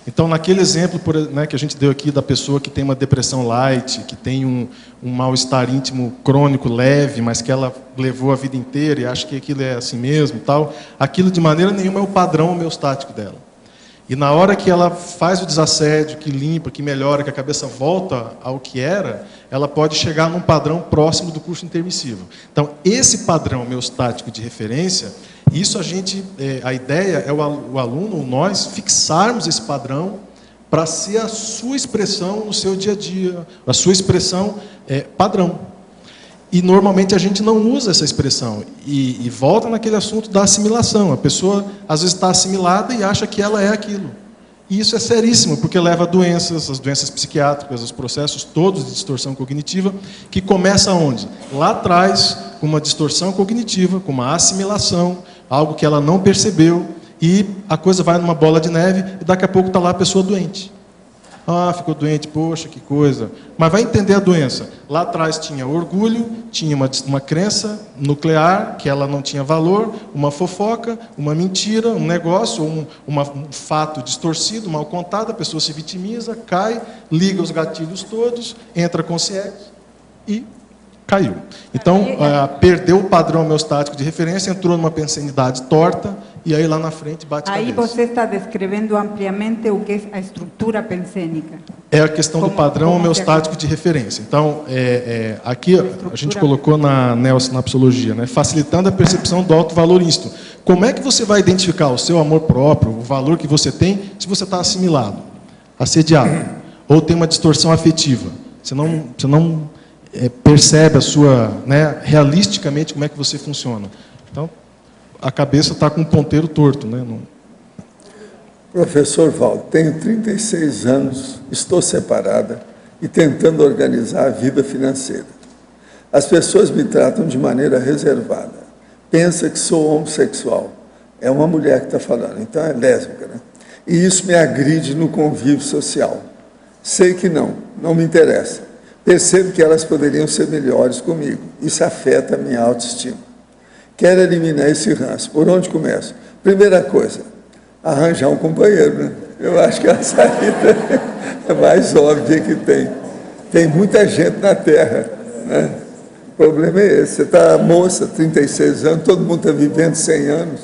C: Então, naquele exemplo que a gente deu aqui da pessoa que tem uma depressão light, que tem um mal-estar íntimo crônico leve, mas que ela levou a vida inteira e acha que aquilo é assim mesmo, tal, aquilo de maneira nenhuma é o padrão homeostático dela. E na hora que ela faz o desassédio, que limpa, que melhora, que a cabeça volta ao que era, ela pode chegar num padrão próximo do curso intermissivo. Então, esse padrão homeostático de referência, isso a ideia é o aluno, nós, fixarmos esse padrão para ser a sua expressão no seu dia a dia, a sua expressão padrão. E normalmente a gente não usa essa expressão. E volta naquele assunto da assimilação. A pessoa às vezes está assimilada e acha que ela é aquilo. E isso é seríssimo, porque leva a doenças, as doenças psiquiátricas, os processos todos de distorção cognitiva, que começa onde? Lá atrás, com uma distorção cognitiva, com uma assimilação, algo que ela não percebeu, e a coisa vai numa bola de neve, e daqui a pouco está lá a pessoa doente. Ah, ficou doente, poxa, que coisa. Mas vai entender a doença. Lá atrás tinha orgulho, tinha uma crença nuclear, que ela não tinha valor, uma fofoca, uma mentira, um negócio, um fato distorcido, mal contado, a pessoa se vitimiza, cai, liga os gatilhos todos, entra consciente e caiu. Então, perdeu o padrão homeostático de referência, entrou numa pensenidade torta, e aí lá na frente bate
E: aí
C: cabeça.
E: Você está descrevendo ampliamente o que é a estrutura pensênica.
C: É a questão do padrão homeostático de referência. Então, aqui a gente colocou na neossinapsologia, né, facilitando a percepção do alto valor íncito. Como é que você vai identificar o seu amor próprio, o valor que você tem, se você está assimilado, assediado, ou tem uma distorção afetiva? Você não percebe a sua, né, realisticamente como é que você funciona. Então, a cabeça está com um ponteiro torto, né?
B: Professor Valdo, tenho 36 anos, estou separada e tentando organizar a vida financeira. As pessoas me tratam de maneira reservada. Pensa que sou homossexual. É uma mulher que está falando, então é lésbica, né? E isso me agride no convívio social. Sei que não me interessa. Percebo que elas poderiam ser melhores comigo. Isso afeta a minha autoestima. Quero eliminar esse ranço. Por onde começo? Primeira coisa, arranjar um companheiro, né? Eu acho que a saída é mais óbvia que tem. Tem muita gente na Terra, né? O problema é esse. Você está moça, 36 anos, todo mundo está vivendo 100 anos.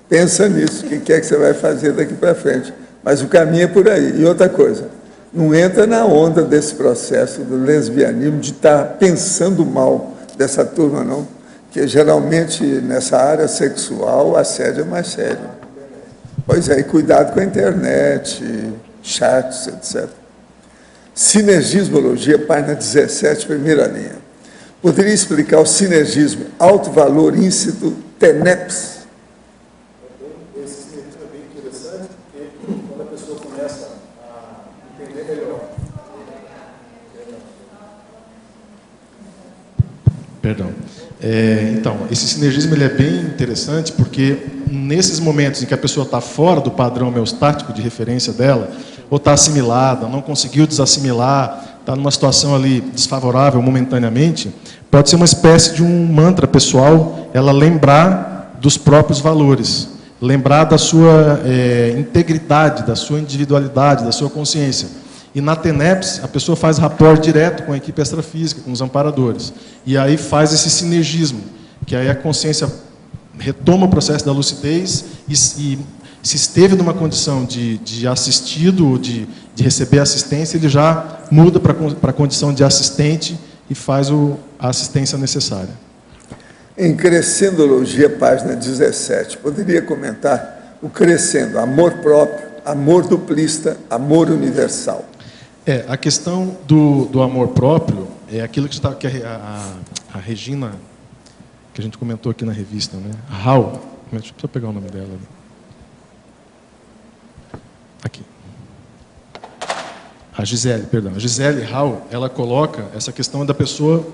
B: Pensa nisso, o que é que você vai fazer daqui para frente. Mas o caminho é por aí. E outra coisa, não entra na onda desse processo do lesbianismo, de estar pensando mal dessa turma, não. Porque geralmente nessa área sexual, o assédio é mais sério. Pois é, e cuidado com a internet, chats, etc. Sinergismologia, página 17, primeira linha. Poderia explicar o sinergismo, alto valor íncito, TENEPS?
C: Esse sinergismo é bem interessante, porque quando a pessoa começa a entender melhor. Perdão. Então, esse sinergismo ele é bem interessante porque nesses momentos em que a pessoa está fora do padrão homeostático de referência dela, ou está assimilada, não conseguiu desassimilar, está numa situação ali desfavorável momentaneamente, pode ser uma espécie de um mantra pessoal, ela lembrar dos próprios valores, lembrar da sua integridade, da sua individualidade, da sua consciência. E na TENEPS, a pessoa faz rapport direto com a equipe extrafísica, com os amparadores. E aí faz esse sinergismo, que aí a consciência retoma o processo da lucidez e se esteve numa condição de assistido, de receber assistência, ele já muda para a condição de assistente e faz a assistência necessária.
B: Em Crescendologia, página 17, poderia comentar o crescendo, amor próprio, amor duplista, amor universal.
C: A questão do amor próprio é aquilo que a Regina, que a gente comentou aqui na revista, né? Hall, deixa eu pegar o nome dela. Aqui. A Gisele Hall, ela coloca essa questão da pessoa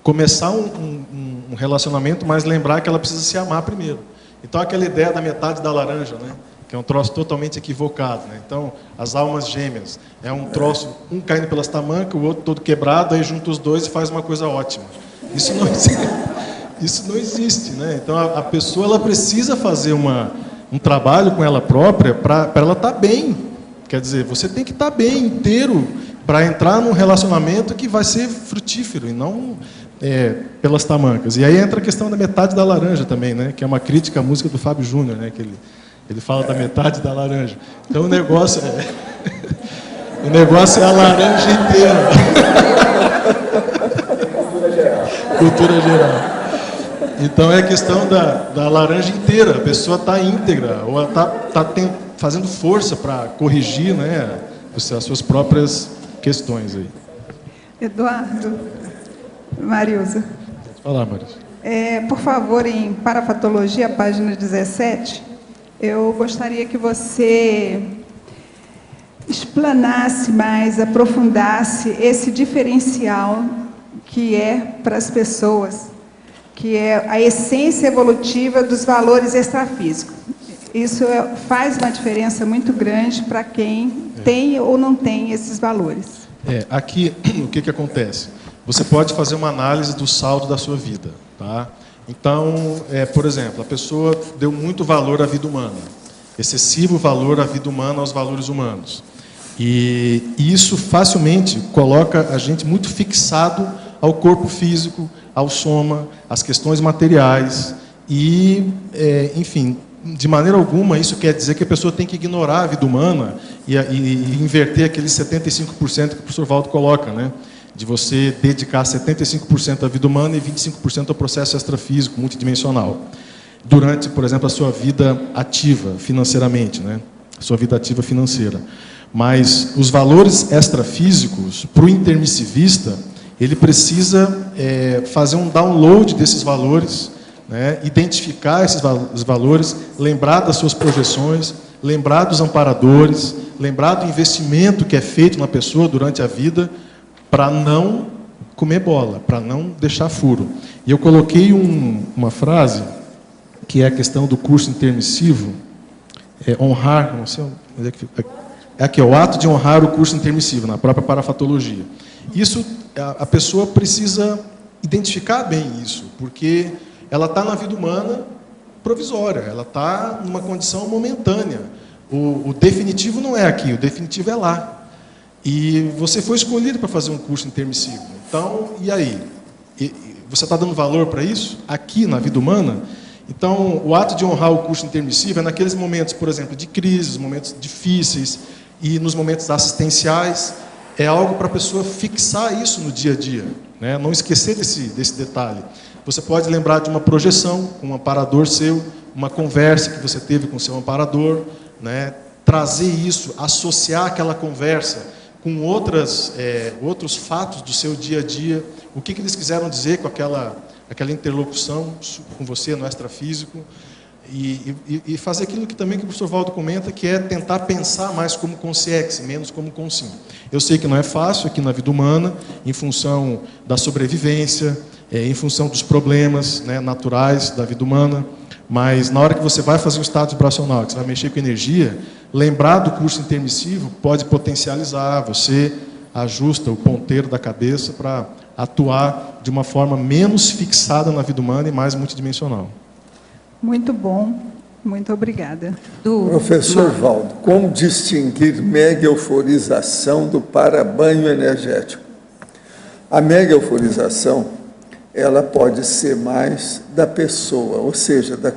C: começar um relacionamento, mas lembrar que ela precisa se amar primeiro. Então, aquela ideia da metade da laranja, né? Que é um troço totalmente equivocado, né? Então, as almas gêmeas, é um troço, um caindo pelas tamancas, o outro todo quebrado, aí junta os dois e faz uma coisa ótima. Isso não existe, né? Então, a pessoa ela precisa fazer um trabalho com ela própria para ela estar bem. Quer dizer, você tem que estar bem inteiro para entrar num relacionamento que vai ser frutífero e não pelas tamancas. E aí entra a questão da metade da laranja também, né? Que é uma crítica à música do Fábio Júnior, né? Que ele fala da metade da laranja. Então o negócio é a laranja inteira. Cultura geral. Então é a questão da laranja inteira. A pessoa está íntegra, ou está fazendo força para corrigir, né, as suas próprias questões aí.
L: Eduardo, Marilza.
C: Pode falar, Marilza.
L: Por favor, em Parafatologia, página 17, eu gostaria que você explanasse mais, aprofundasse esse diferencial que é para as pessoas, que é a essência evolutiva dos valores extrafísicos. Isso faz uma diferença muito grande para quem tem ou não tem esses valores.
C: Aqui, o que acontece? Você pode fazer uma análise do saldo da sua vida, tá? Então, por exemplo, a pessoa deu muito valor à vida humana, excessivo valor à vida humana, aos valores humanos. E isso facilmente coloca a gente muito fixado ao corpo físico, ao soma, às questões materiais. E, enfim, de maneira alguma isso quer dizer que a pessoa tem que ignorar a vida humana e inverter aqueles 75% que o professor Valdo coloca, né? De você dedicar 75% à vida humana e 25% ao processo extrafísico, multidimensional. Durante, por exemplo, a sua vida ativa financeiramente, né? A sua vida ativa financeira. Mas os valores extrafísicos, para o intermissivista, ele precisa fazer um download desses valores, né? Identificar esses valores, lembrar das suas projeções, lembrar dos amparadores, lembrar do investimento que é feito na pessoa durante a vida, para não comer bola, para não deixar furo. E eu coloquei uma frase, que é a questão do curso intermissivo, honrar, não sei onde é que fica, é aqui, o ato de honrar o curso intermissivo, na própria parafatologia. Isso, a pessoa precisa identificar bem isso, porque ela está na vida humana provisória, ela está numa condição momentânea. O definitivo não é aqui, o definitivo é lá. E você foi escolhido para fazer um curso intermissivo. Então, e aí? Você está dando valor para isso? Aqui, na vida humana? Então, o ato de honrar o curso intermissivo é naqueles momentos, por exemplo, de crises, momentos difíceis, e nos momentos assistenciais, é algo para a pessoa fixar isso no dia a dia, né? Não esquecer desse detalhe. Você pode lembrar de uma projeção com um amparador seu, uma conversa que você teve com o seu amparador, né? Trazer isso, associar aquela conversa com outros fatos do seu dia a dia, o que eles quiseram dizer com aquela interlocução com você no extrafísico, e fazer aquilo que também que o professor Valdo comenta, que é tentar pensar mais como consciência, menos como consim. Eu sei que não é fácil aqui na vida humana, em função da sobrevivência, em função dos problemas, né, naturais da vida humana, mas na hora que você vai fazer o estado vibracional, que você vai mexer com energia, lembrar do curso intermissivo pode potencializar, você ajusta o ponteiro da cabeça para atuar de uma forma menos fixada na vida humana e mais multidimensional.
L: Muito bom, muito obrigada.
B: Professor Valdo, como distinguir mega euforização do parabanho energético? A mega euforização, ela pode ser mais da pessoa, ou seja, da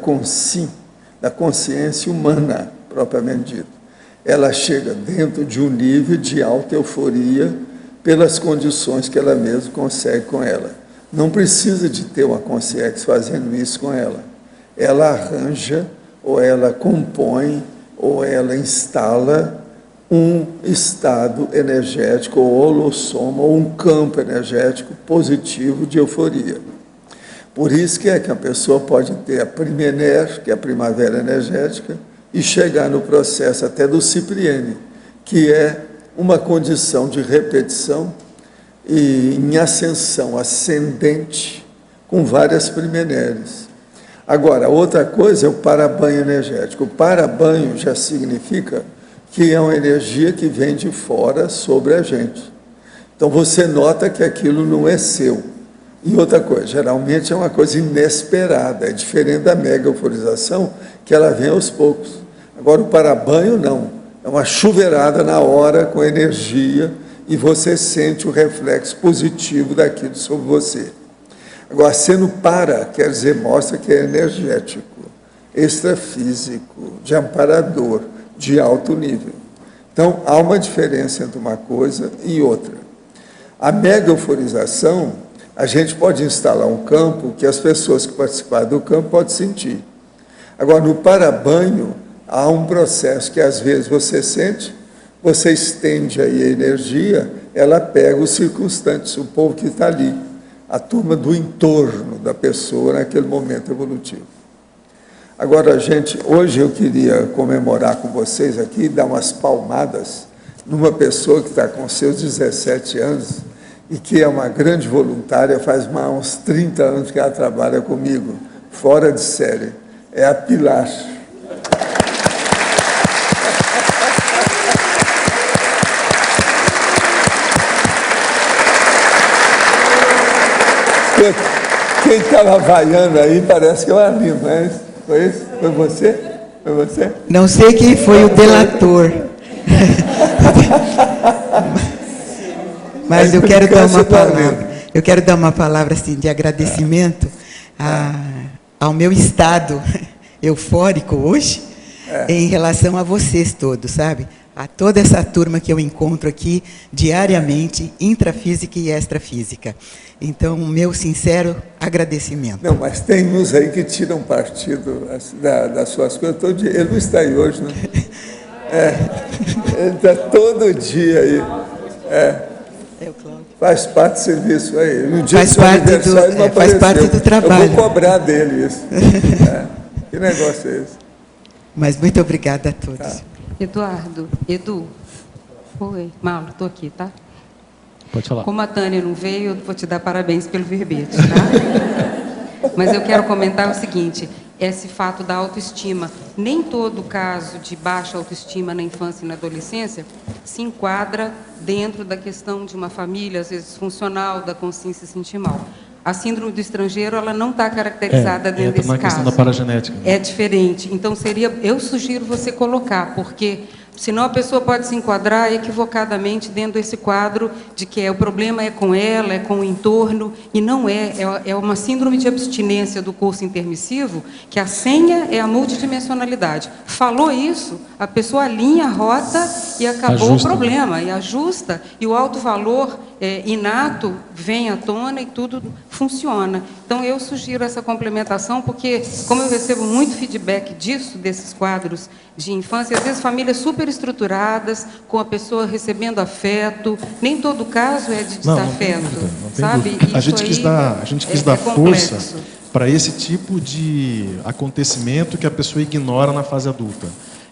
B: consciência humana, propriamente dito. Ela chega dentro de um nível de alta euforia pelas condições que ela mesma consegue com ela. Não precisa de ter uma consciência fazendo isso com ela. Ela arranja, ou ela compõe, ou ela instala um estado energético, ou holossoma, ou um campo energético positivo de euforia. Por isso que a pessoa pode ter a Primener, que é a primavera energética, e chegar no processo até do Cipriene, que é uma condição de repetição e em ascensão ascendente com várias Primeneres. Agora, outra coisa é o parabanho energético. O parabanho já significa que é uma energia que vem de fora sobre a gente. Então, você nota que aquilo não é seu. E outra coisa, geralmente é uma coisa inesperada, é diferente da mega euforização, que ela vem aos poucos. Agora, o parabanho não. É uma chuveirada na hora, com energia, e você sente o reflexo positivo daquilo sobre você. Agora, sendo para, quer dizer, mostra que é energético, extrafísico, de amparador, de alto nível. Então, há uma diferença entre uma coisa e outra. A mega euforização, a gente pode instalar um campo que as pessoas que participarem do campo podem sentir. Agora, no parabanho, há um processo que às vezes você sente, você estende aí a energia, ela pega os circunstantes, o povo que está ali, a turma do entorno da pessoa naquele momento evolutivo. Agora, gente, hoje eu queria comemorar com vocês aqui, dar umas palmadas numa pessoa que está com seus 17 anos e que é uma grande voluntária, faz uns 30 anos que ela trabalha comigo, fora de série. É a Pilar. Quem estava vaiando aí parece que é o Arlindo, não é isso? Foi isso? Foi você? Foi você?
M: Não sei quem foi o delator. Mas eu quero dar uma palavra. Eu quero dar uma palavra assim, de agradecimento ao meu estado eufórico hoje, em relação a vocês todos, sabe? A toda essa turma que eu encontro aqui diariamente, intrafísica e extrafísica. Então, meu sincero agradecimento.
B: Não, mas tem uns aí que tiram partido das suas coisas todo dia. Ele não está aí hoje, não? Ele está todo dia aí. Faz parte do serviço aí. No dia
M: faz parte do trabalho.
B: Eu vou cobrar dele isso. Que negócio é esse?
M: Mas muito obrigada a todos.
B: Tá.
N: Edu, oi, Mauro, estou aqui, tá?
C: Pode falar.
N: Como a Tânia não veio, eu vou te dar parabéns pelo verbete, tá? Mas eu quero comentar o seguinte, esse fato da autoestima. Nem todo caso de baixa autoestima na infância e na adolescência se enquadra dentro da questão de uma família, às vezes, funcional, da consciência sentir mal. A síndrome do estrangeiro, ela não está caracterizada dentro desse caso.
C: Entra na questão da paragenética.
N: É diferente. Então, eu sugiro você colocar, porque senão a pessoa pode se enquadrar equivocadamente dentro desse quadro de que o problema é com ela, é com o entorno, e não é uma síndrome de abstinência do curso intermissivo, que a senha é a multidimensionalidade. Falou isso, a pessoa alinha a rota e acabou o problema, e ajusta, e o alto valor inato vem à tona e tudo funciona. Então, eu sugiro essa complementação, porque, como eu recebo muito feedback disso, desses quadros de infância, às vezes famílias super estruturadas, com a pessoa recebendo afeto, nem todo caso é de desafeto, sabe?
C: A gente quis dar força para esse tipo de acontecimento que a pessoa ignora na fase adulta.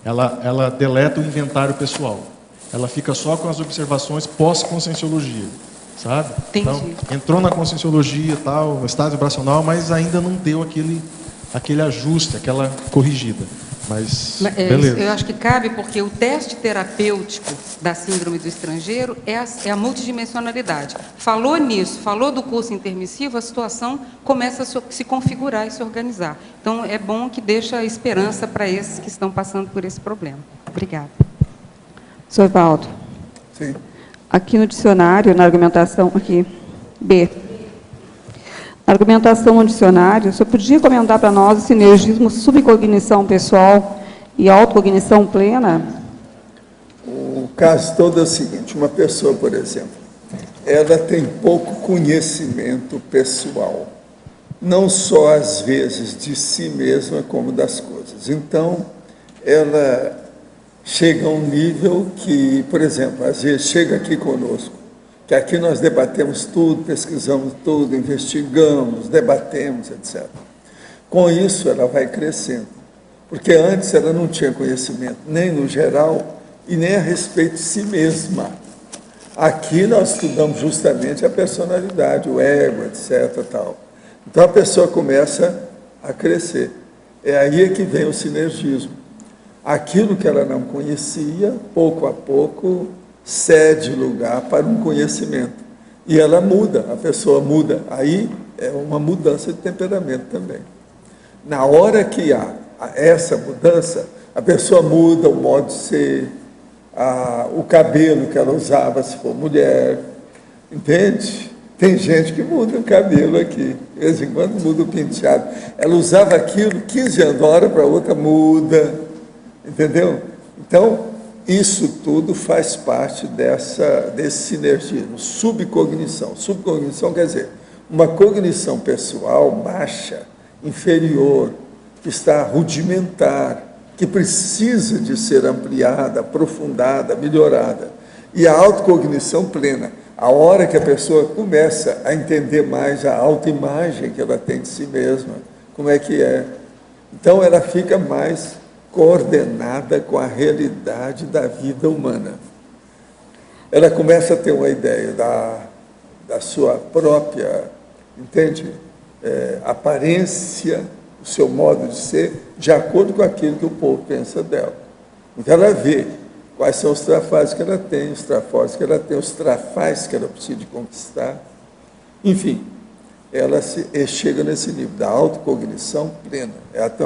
C: Ela deleta o inventário pessoal. Ela fica só com as observações pós-conscienciologia, sabe?
N: Entendi.
C: Então, entrou na conscienciologia, tal, no estágio vibracional, mas ainda não deu aquele ajuste, aquela corrigida. Mas, beleza.
N: Eu acho que cabe, porque o teste terapêutico da síndrome do estrangeiro é a multidimensionalidade. Falou nisso, falou do curso intermissivo, a situação começa a se configurar e se organizar. Então, é bom que deixa esperança para esses que estão passando por esse problema. Obrigada.
O: Sr. Valdo.
B: Sim.
O: Aqui no dicionário, na argumentação, aqui, B. Na argumentação no dicionário, o senhor podia comentar para nós o sinergismo subcognição pessoal e autocognição plena?
B: O caso todo é o seguinte, uma pessoa, por exemplo, ela tem pouco conhecimento pessoal, não só às vezes de si mesma, como das coisas. Então, ela chega a um nível que, por exemplo, às vezes chega aqui conosco, que aqui nós debatemos tudo, pesquisamos tudo, investigamos, debatemos, etc. Com isso, ela vai crescendo, porque antes ela não tinha conhecimento, nem no geral, e nem a respeito de si mesma. Aqui nós estudamos justamente a personalidade, o ego, etc. Tal. Então a pessoa começa a crescer. É aí que vem o sinergismo. Aquilo que ela não conhecia, pouco a pouco, cede lugar para um conhecimento. E ela muda, a pessoa muda. Aí é uma mudança de temperamento também. Na hora que há essa mudança, a pessoa muda o modo de ser, o cabelo que ela usava, se for mulher, entende? Tem gente que muda o cabelo aqui, de vez em quando muda o penteado. Ela usava aquilo, 15 anos, de uma hora para outra muda, entendeu? Então, isso tudo faz parte desse sinergismo, subcognição. Subcognição quer dizer, uma cognição pessoal baixa, inferior, que está rudimentar, que precisa de ser ampliada, aprofundada, melhorada. E a autocognição plena, a hora que a pessoa começa a entender mais a autoimagem que ela tem de si mesma, como é que é. Então, ela fica mais coordenada com a realidade da vida humana. Ela começa a ter uma ideia da sua própria, entende? Aparência, o seu modo de ser, de acordo com aquilo que o povo pensa dela. Então ela vê quais são os trafalhos que ela tem, os trafalhos que ela tem, os trafais que ela precisa de conquistar. Enfim, ela chega nesse nível da autocognição plena. É até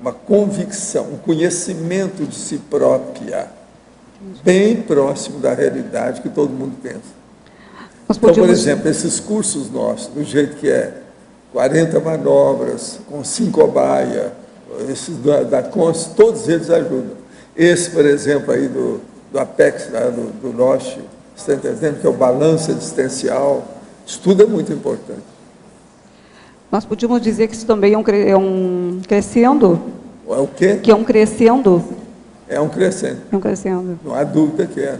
B: uma convicção, um conhecimento de si própria, bem próximo da realidade que todo mundo pensa. Então, por exemplo, esses cursos nossos, do jeito que é, 40 manobras, com 5 cobaia, esses da CONS, todos eles ajudam. Esse, por exemplo, aí do Apex, do Loche, você está entendendo, que é o balanço existencial, isso tudo é muito importante.
O: Nós podíamos dizer que isso também é um crescendo?
B: É o quê?
O: Que é um crescendo?
B: É um crescendo.
O: É um crescendo.
B: Não há dúvida que é.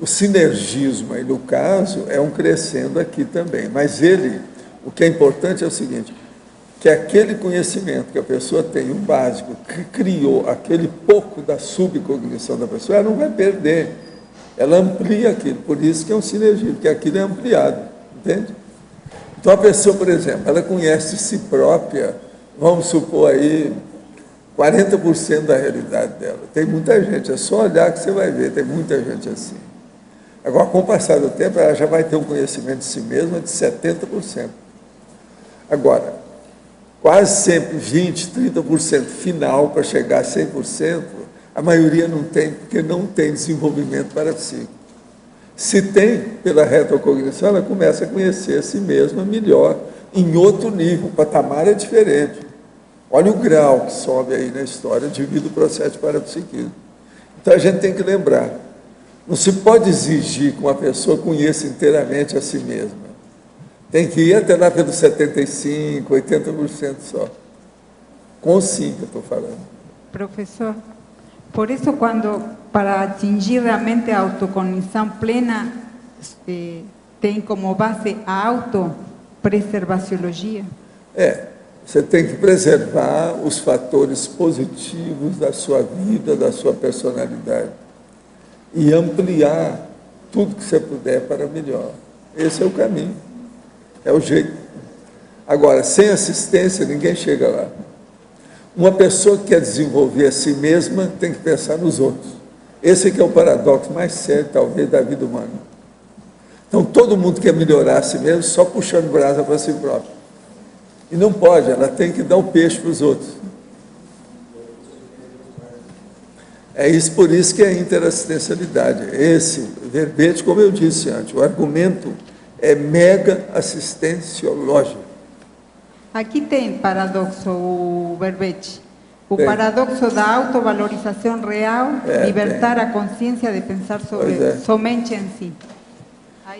B: O sinergismo, aí, no caso, é um crescendo aqui também. Mas o que é importante é o seguinte, que aquele conhecimento que a pessoa tem, o básico, que criou aquele pouco da subcognição da pessoa, ela não vai perder. Ela amplia aquilo. Por isso que é um sinergismo, porque aquilo é ampliado. Entende? Então, a pessoa, por exemplo, ela conhece si própria vamos supor aí, 40% da realidade dela. Tem muita gente, é só olhar que você vai ver, tem muita gente assim. Agora, com o passar do tempo, ela já vai ter um conhecimento de si mesma de 70%. Agora, quase sempre 20%, 30% final para chegar a 100%, a maioria não tem, porque não tem desenvolvimento parapsíquico. Se tem, pela retrocognição, ela começa a conhecer a si mesma melhor, em outro nível, o patamar é diferente. Olha o grau que sobe aí na história devido ao processo de parapsiquismo. Então, a gente tem que lembrar, não se pode exigir que uma pessoa conheça inteiramente a si mesma. Tem que ir até lá pelos 75%, 80% só. Com sim que eu estou falando.
E: Professor, por isso, para atingir realmente a autocognição plena, tem como base a autopreservaciologia?
B: Você tem que preservar os fatores positivos da sua vida, da sua personalidade. E ampliar tudo que você puder para melhor. Esse é o caminho. É o jeito. Agora, sem assistência, ninguém chega lá. Uma pessoa que quer desenvolver a si mesma tem que pensar nos outros. Esse aqui é o paradoxo mais sério, talvez, da vida humana. Então, todo mundo quer melhorar a si mesmo só puxando brasa para si próprio. E não pode, ela tem que dar o peixe para os outros. É isso, por isso que é a interassistencialidade. Esse verbete, como eu disse antes, o argumento é mega assistenciológico.
E: Aqui tem paradoxo, o verbete. O paradoxo da autovalorização real, libertar a consciência de pensar somente em si.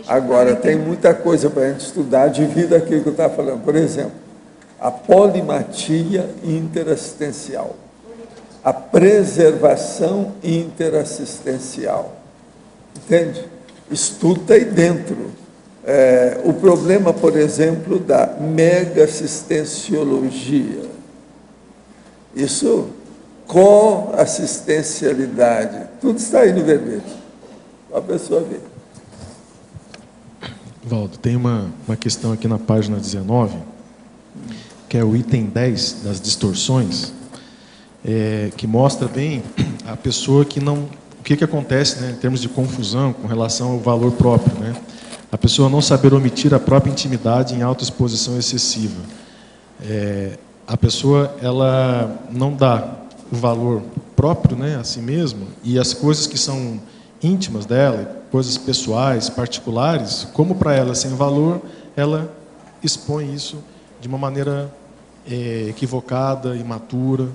B: Agora, tem muita coisa para a gente estudar devido àquilo que eu estava falando. Por exemplo, a polimatia interassistencial, a preservação interassistencial. Entende? Isso tudo está aí dentro. O problema, por exemplo, da mega-assistenciologia. Isso, co-assistencialidade, tudo está aí no verbete. A pessoa vê.
C: Valdo, tem uma questão aqui na página 19, que é o item 10 das distorções, que mostra bem a pessoa que não... O que acontece, né, em termos de confusão com relação ao valor próprio, né? A pessoa não saber omitir a própria intimidade em autoexposição excessiva. A pessoa, ela não dá o valor próprio, né, a si mesma, e as coisas que são íntimas dela, coisas pessoais, particulares, como para ela sem valor, ela expõe isso de uma maneira equivocada, imatura,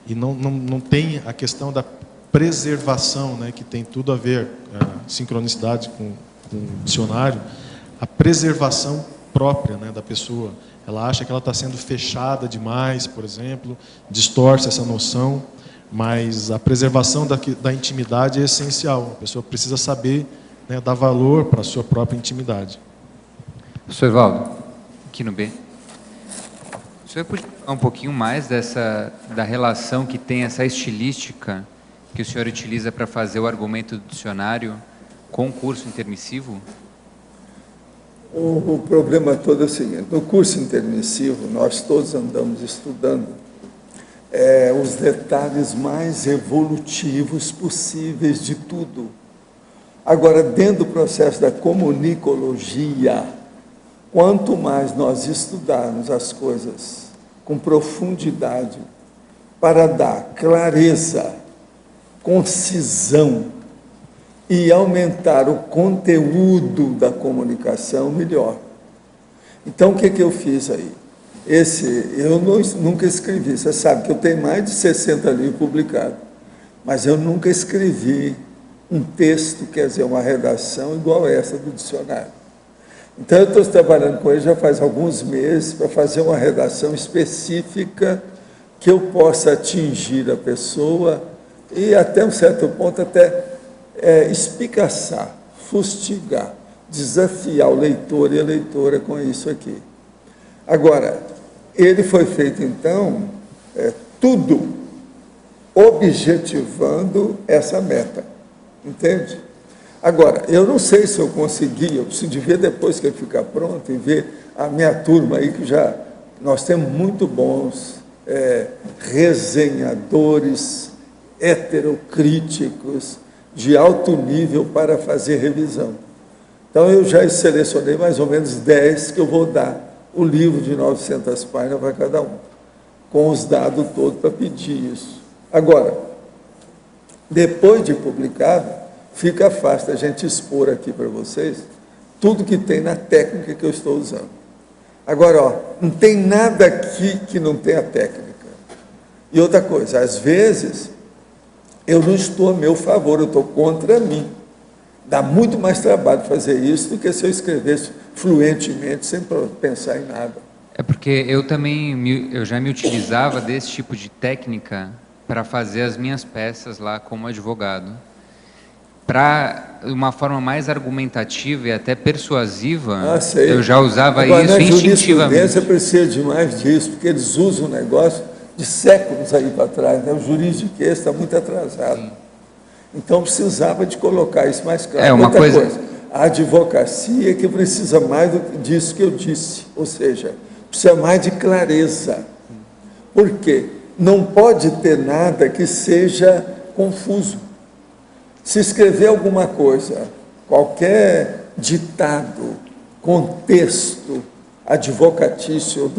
C: e não tem a questão da preservação, né, que tem tudo a ver, a sincronicidade com o dicionário, a preservação própria, né, da pessoa. Ela acha que ela está sendo fechada demais, por exemplo, distorce essa noção, mas a preservação da intimidade é essencial. A pessoa precisa saber, né, dar valor para a sua própria intimidade.
P: Professor Evaldo, aqui no B. O senhor podia falar um pouquinho mais da relação que tem essa estilística que o senhor utiliza para fazer o argumento do dicionário com o curso intermissivo?
B: O problema todo é o seguinte: no curso intermissivo, nós todos andamos estudando os detalhes mais evolutivos possíveis de tudo. Agora, dentro do processo da comunicologia, quanto mais nós estudarmos as coisas com profundidade, para dar clareza, concisão e aumentar o conteúdo da comunicação, melhor. Então, o que eu fiz aí? Eu nunca escrevi, você sabe que eu tenho mais de 60 livros publicados, mas eu nunca escrevi um texto, quer dizer, uma redação igual essa do dicionário. Então, eu estou trabalhando com ele já faz alguns meses para fazer uma redação específica que eu possa atingir a pessoa e, até um certo ponto, até espicaçar, fustigar, desafiar o leitor e a leitora com isso aqui. Agora, ele foi feito, então, tudo objetivando essa meta, entende? Agora, eu não sei se eu consegui, eu preciso de ver depois que ele ficar pronto e ver a minha turma aí que já Nós temos muito bons resenhadores, heterocríticos, de alto nível para fazer revisão. Então, eu já selecionei mais ou menos 10 que eu vou dar o livro de 900 páginas para cada um, com os dados todos para pedir isso. Agora, depois de publicado, fica fácil a gente expor aqui para vocês tudo que tem na técnica que eu estou usando. Agora, ó, não tem nada aqui que não tenha técnica. E outra coisa, às vezes, eu não estou a meu favor, eu estou contra mim. Dá muito mais trabalho fazer isso do que se eu escrevesse fluentemente, sem pensar em nada.
P: É porque eu já me utilizava desse tipo de técnica para fazer as minhas peças lá como advogado. Para uma forma mais argumentativa e até persuasiva, eu já usava isso instintivamente.
B: Na jurisprudência precisa de mais disso, porque eles usam um negócio de séculos aí para trás, né? O juridiquês está muito atrasado. Sim. Então, precisava de colocar isso mais claro. Outra coisa, a advocacia que precisa mais disso que eu disse, ou seja, precisa mais de clareza. Por quê? Não pode ter nada que seja confuso. Se escrever alguma coisa, qualquer ditado, contexto advocatício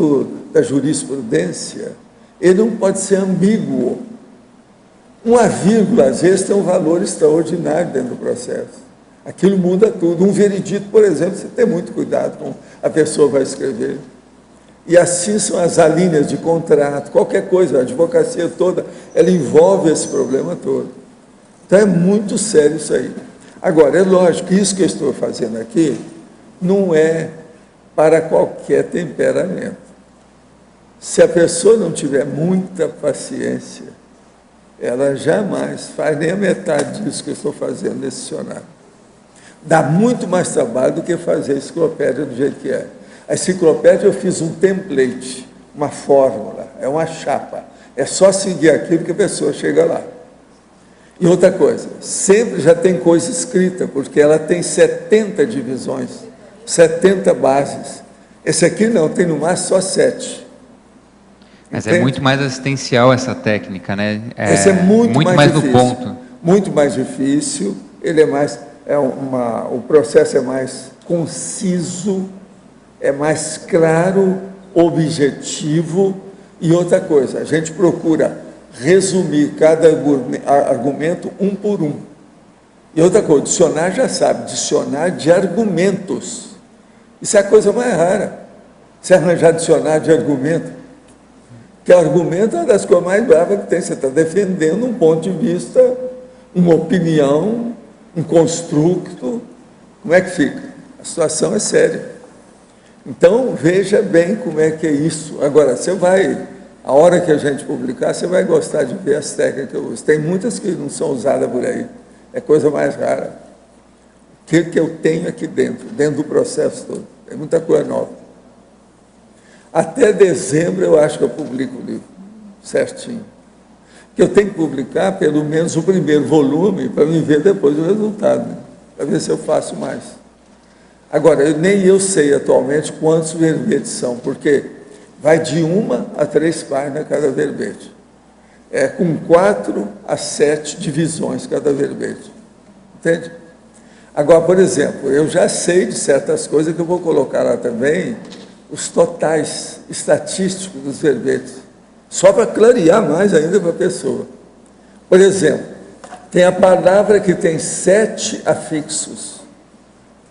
B: da jurisprudência, ele não pode ser ambíguo. Uma vírgula, às vezes, tem um valor extraordinário dentro do processo. Aquilo muda tudo. Um veredito, por exemplo, você tem muito cuidado com a pessoa vai escrever. E assim são as alíneas de contrato, qualquer coisa, a advocacia toda, ela envolve esse problema todo. Então, é muito sério isso aí. Agora, é lógico que isso que eu estou fazendo aqui não é para qualquer temperamento. Se a pessoa não tiver muita paciência, ela jamais faz nem a metade disso que eu estou fazendo nesse dicionário. Dá muito mais trabalho do que fazer a enciclopédia do jeito que é. A enciclopédia eu fiz um template, uma fórmula, é uma chapa. É só seguir aquilo que a pessoa chega lá. E outra coisa, sempre já tem coisa escrita, porque ela tem 70 divisões, 70 bases. Esse aqui não, tem no máximo só 7.
P: Mas entende? É muito mais assistencial essa técnica, né?
B: Esse é muito mais
P: no ponto.
B: Muito mais difícil, ele é mais, o processo é mais conciso, é mais claro, objetivo. E outra coisa, a gente procura resumir cada argumento um por um. E outra coisa, o dicionário já sabe, dicionário de argumentos. Isso é a coisa mais rara. Você arranjar dicionário de argumento. Porque argumento é uma das coisas mais bravas que tem. Você está defendendo um ponto de vista, uma opinião, um construto. Como é que fica? A situação é séria. Então, veja bem como é que é isso. Agora, você vai, a hora que a gente publicar, você vai gostar de ver as técnicas que eu uso. Tem muitas que não são usadas por aí. É coisa mais rara. O que eu tenho aqui dentro do processo todo. Tem muita coisa nova. Até dezembro eu acho que eu publico o livro, certinho. Que eu tenho que publicar pelo menos o primeiro volume para me ver depois o resultado, né? Para ver se eu faço mais. Agora, nem eu sei atualmente quantos verbetes são, porque vai de 1 a 3 páginas cada verbete. É com 4 a 7 divisões cada verbete. Entende? Agora, por exemplo, eu já sei de certas coisas que eu vou colocar lá também, os totais estatísticos dos verbetes, só para clarear mais ainda para a pessoa. Por exemplo, tem a palavra que tem 7 afixos,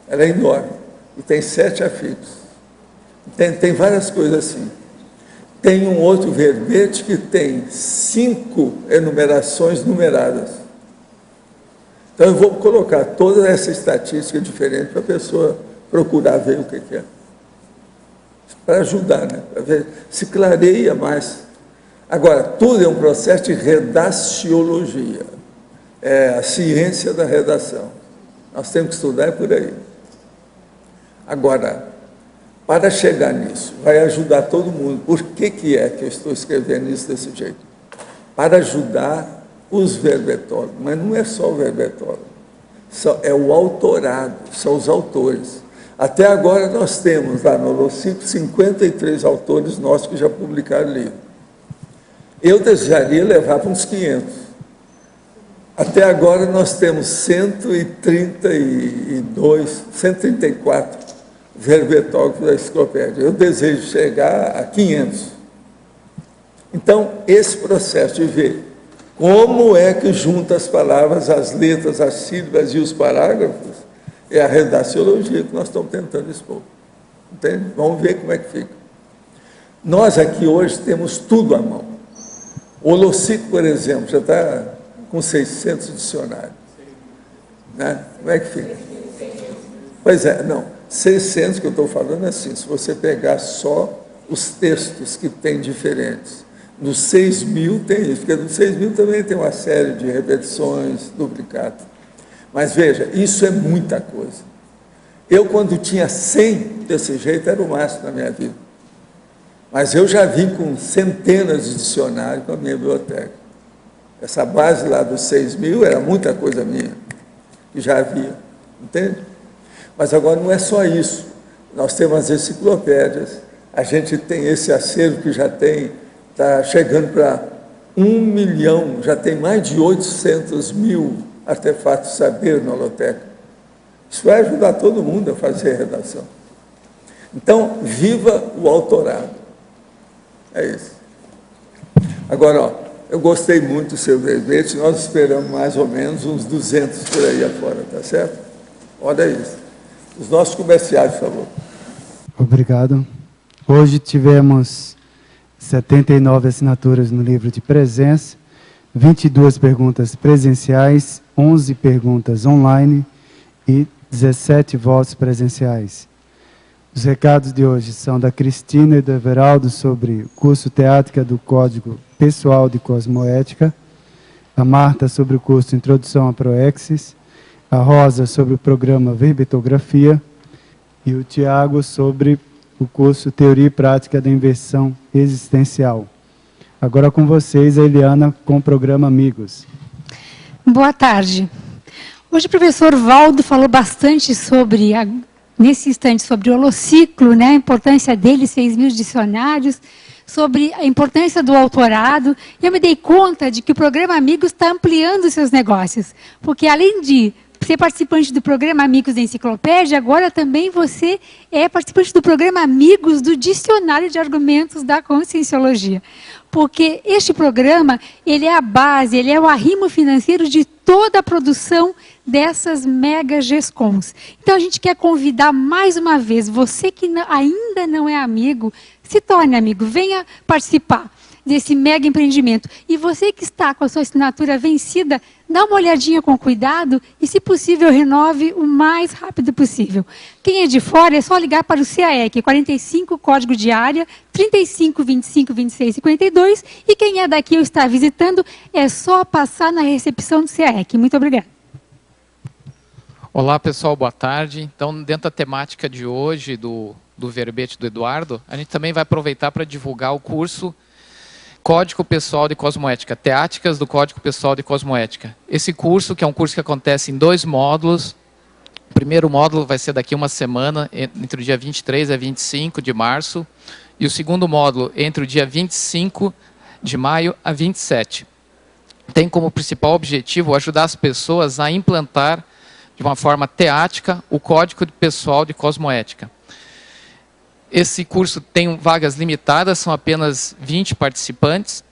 B: ela é enorme, e tem 7 afixos. Tem várias coisas assim. Tem um outro verbete que tem 5 enumerações numeradas. Então, eu vou colocar toda essa estatística diferente para a pessoa procurar ver o que é. Para ajudar, né? Para ver se clareia mais. Agora, tudo é um processo de redaciologia. É a ciência da redação. Nós temos que estudar por aí. Agora, para chegar nisso, vai ajudar todo mundo. Por que é que eu estou escrevendo isso desse jeito? Para ajudar os verbetólogos. Mas não é só o verbetólogo. É o autorado, são os autores. Até agora nós temos lá no Holocico 53 autores nossos que já publicaram livro. Eu desejaria levar para uns 500. Até agora nós temos 134 verbetógrafos da enciclopédia. Eu desejo chegar a 500. Então, esse processo de ver como é que junta as palavras, as letras, as sílabas e os parágrafos, é a redaciologia que nós estamos tentando expor. Entende? Vamos ver como é que fica. Nós aqui hoje temos tudo à mão. O Holocico, por exemplo, já está com 600 dicionários. Né? Como é que fica? Pois é, não. 600 que eu estou falando é assim, se você pegar só os textos que tem diferentes. Nos 6.000 tem isso, porque nos 6.000 também tem uma série de repetições, duplicados. Mas veja, isso é muita coisa. Eu, quando tinha 100 desse jeito, era o máximo da minha vida. Mas eu já vim com centenas de dicionários para a minha biblioteca. Essa base lá dos 6.000 era muita coisa minha, que já havia, entende? Mas agora não é só isso. Nós temos as enciclopédias, a gente tem esse acervo que já tem, está chegando para 1 milhão, já tem mais de 800 mil artefatos de saber na holoteca. Isso vai ajudar todo mundo a fazer a redação. Então, viva o autorado. É isso. Agora, ó, eu gostei muito do seu verbete, nós esperamos mais ou menos uns 200 por aí afora, tá certo? Olha isso. Os nossos comerciais, por favor.
A: Obrigado. Hoje tivemos 79 assinaturas no livro de presença, 22 perguntas presenciais, 11 perguntas online e 17 votos presenciais. Os recados de hoje são da Cristina e do Everaldo sobre o curso Teática do Código Pessoal de Cosmoética, a Marta sobre o curso Introdução à Proexis, a Rosa sobre o programa Verbetografia e o Tiago sobre o curso Teoria e Prática da Inversão Existencial. Agora com vocês, a Eliana, com o programa Amigos.
Q: Boa tarde. Hoje o professor Valdo falou bastante sobre, nesse instante, sobre o holociclo, né, a importância dele, 6.000 dicionários, sobre a importância do autorado. E eu me dei conta de que o programa Amigos está ampliando seus negócios, porque além de ser participante do programa Amigos da Enciclopédia, agora também você é participante do programa Amigos do Dicionário de Argumentos da Conscienciologia. Porque este programa, ele é a base, ele é o arrimo financeiro de toda a produção dessas mega GESCONs. Então a gente quer convidar mais uma vez, você que ainda não é amigo, se torne amigo, venha participar desse mega empreendimento. E você que está com a sua assinatura vencida, dá uma olhadinha com cuidado e, se possível, renove o mais rápido possível. Quem é de fora é só ligar para o CAEC, 45, código de área, 35 25 26 52. E quem é daqui ou está visitando, é só passar na recepção do CAEC. Muito obrigada.
R: Olá, pessoal, boa tarde. Então, dentro da temática de hoje, do verbete do Eduardo, a gente também vai aproveitar para divulgar o curso Código Pessoal de Cosmoética, Teáticas do Código Pessoal de Cosmoética. Esse curso, que é um curso que acontece em 2 módulos. O primeiro módulo vai ser daqui uma semana, entre o dia 23 a 25 de março. E o segundo módulo, entre o dia 25 de maio a 27. Tem como principal objetivo ajudar as pessoas a implantar, de uma forma teática, o Código Pessoal de Cosmoética. Esse curso tem vagas limitadas, são apenas 20 participantes.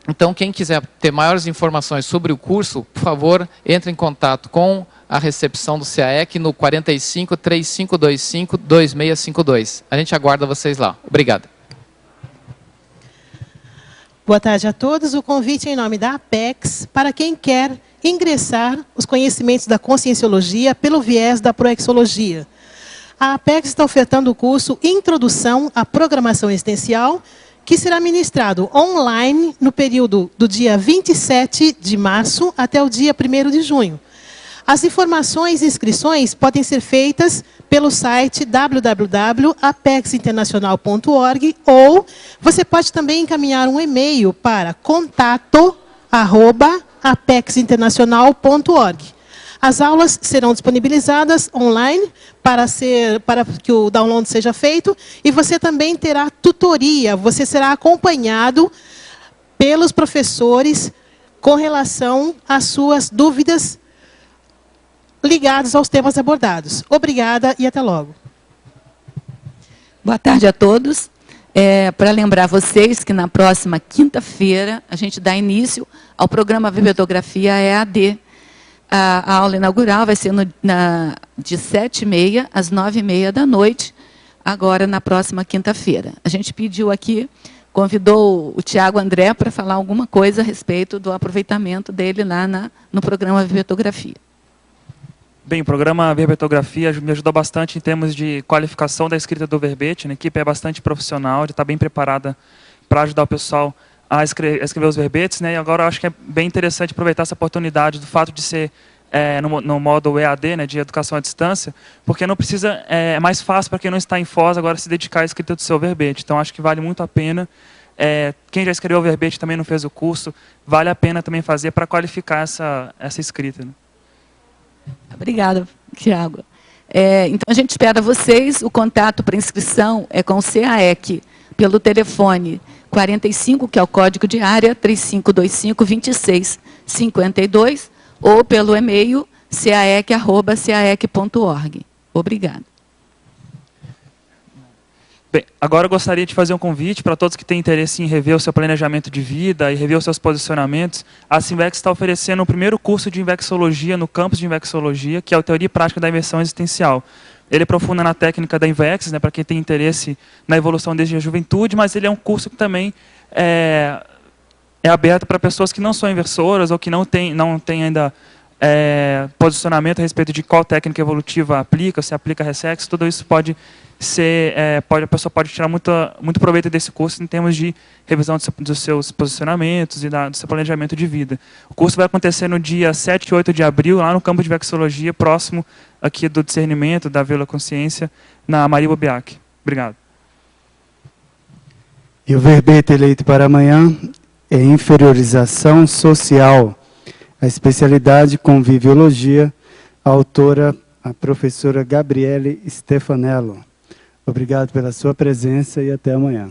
R: Então, quem quiser ter maiores informações sobre o curso, por favor, entre em contato com a recepção do CAEC no 45 3525 2652. A gente aguarda vocês lá. Obrigado.
S: Boa tarde a todos. O convite é em nome da Apex para quem quer ingressar os conhecimentos da Conscienciologia pelo viés da Proexologia. A Apex está ofertando o curso Introdução à Programação Existencial, que será ministrado online no período do dia 27 de março até o dia 1º de junho. As informações e inscrições podem ser feitas pelo site www.apexinternacional.org ou você pode também encaminhar um e-mail para contato@apexinternacional.org. As aulas serão disponibilizadas online para que o download seja feito, e você também terá tutoria, você será acompanhado pelos professores com relação às suas dúvidas ligadas aos temas abordados. Obrigada e até logo.
T: Boa tarde a todos. Para lembrar vocês que na próxima quinta-feira a gente dá início ao programa Bibliografia EAD. A aula inaugural vai ser de 7h30 às 9h30 da noite, agora na próxima quinta-feira. A gente pediu aqui, convidou o Tiago André para falar alguma coisa a respeito do aproveitamento dele lá no programa Bibliografia.
U: Bem, o programa Verbetografia me ajudou bastante em termos de qualificação da escrita do verbete. A equipe é bastante profissional, já está bem preparada para ajudar o pessoal a escrever os verbetes, né? E agora eu acho que é bem interessante aproveitar essa oportunidade do fato de ser no modo EAD, né, de educação à distância, porque não precisa, é mais fácil para quem não está em Foz agora se dedicar à escrita do seu verbete. Então acho que vale muito a pena. Quem já escreveu o verbete também não fez o curso, vale a pena também fazer para qualificar essa escrita, né?
T: Obrigada, Tiago. Então, a gente espera vocês. O contato para inscrição é com o CAEC, pelo telefone 45, que é o código de área, 3525-2652, ou pelo e-mail caec@caec.org. Obrigada.
U: Bem, agora eu gostaria de fazer um convite para todos que têm interesse em rever o seu planejamento de vida e rever os seus posicionamentos. A Sinvex está oferecendo o primeiro curso de Invexologia no campus de Invexologia, que é a Teoria e Prática da Imersão Existencial. Ele aprofunda na técnica da Invex, né, para quem tem interesse na evolução desde a juventude, mas ele é um curso que também é aberto para pessoas que não são inversoras ou que não têm ainda posicionamento a respeito de qual técnica evolutiva aplica, se aplica Ressex. Tudo isso pode ser, a pessoa pode tirar muito proveito desse curso em termos de revisão dos seus posicionamentos e do seu planejamento de vida. O curso vai acontecer no dia 7 e 8 de abril, lá no campo de Vexologia, próximo aqui do discernimento, da Vila Consciência, na Maria Bobiac. Obrigado.
A: E o verbete eleito para amanhã é inferiorização social. A especialidade conviviologia, a autora, a professora Gabriele Stefanello. Obrigado pela sua presença e até amanhã.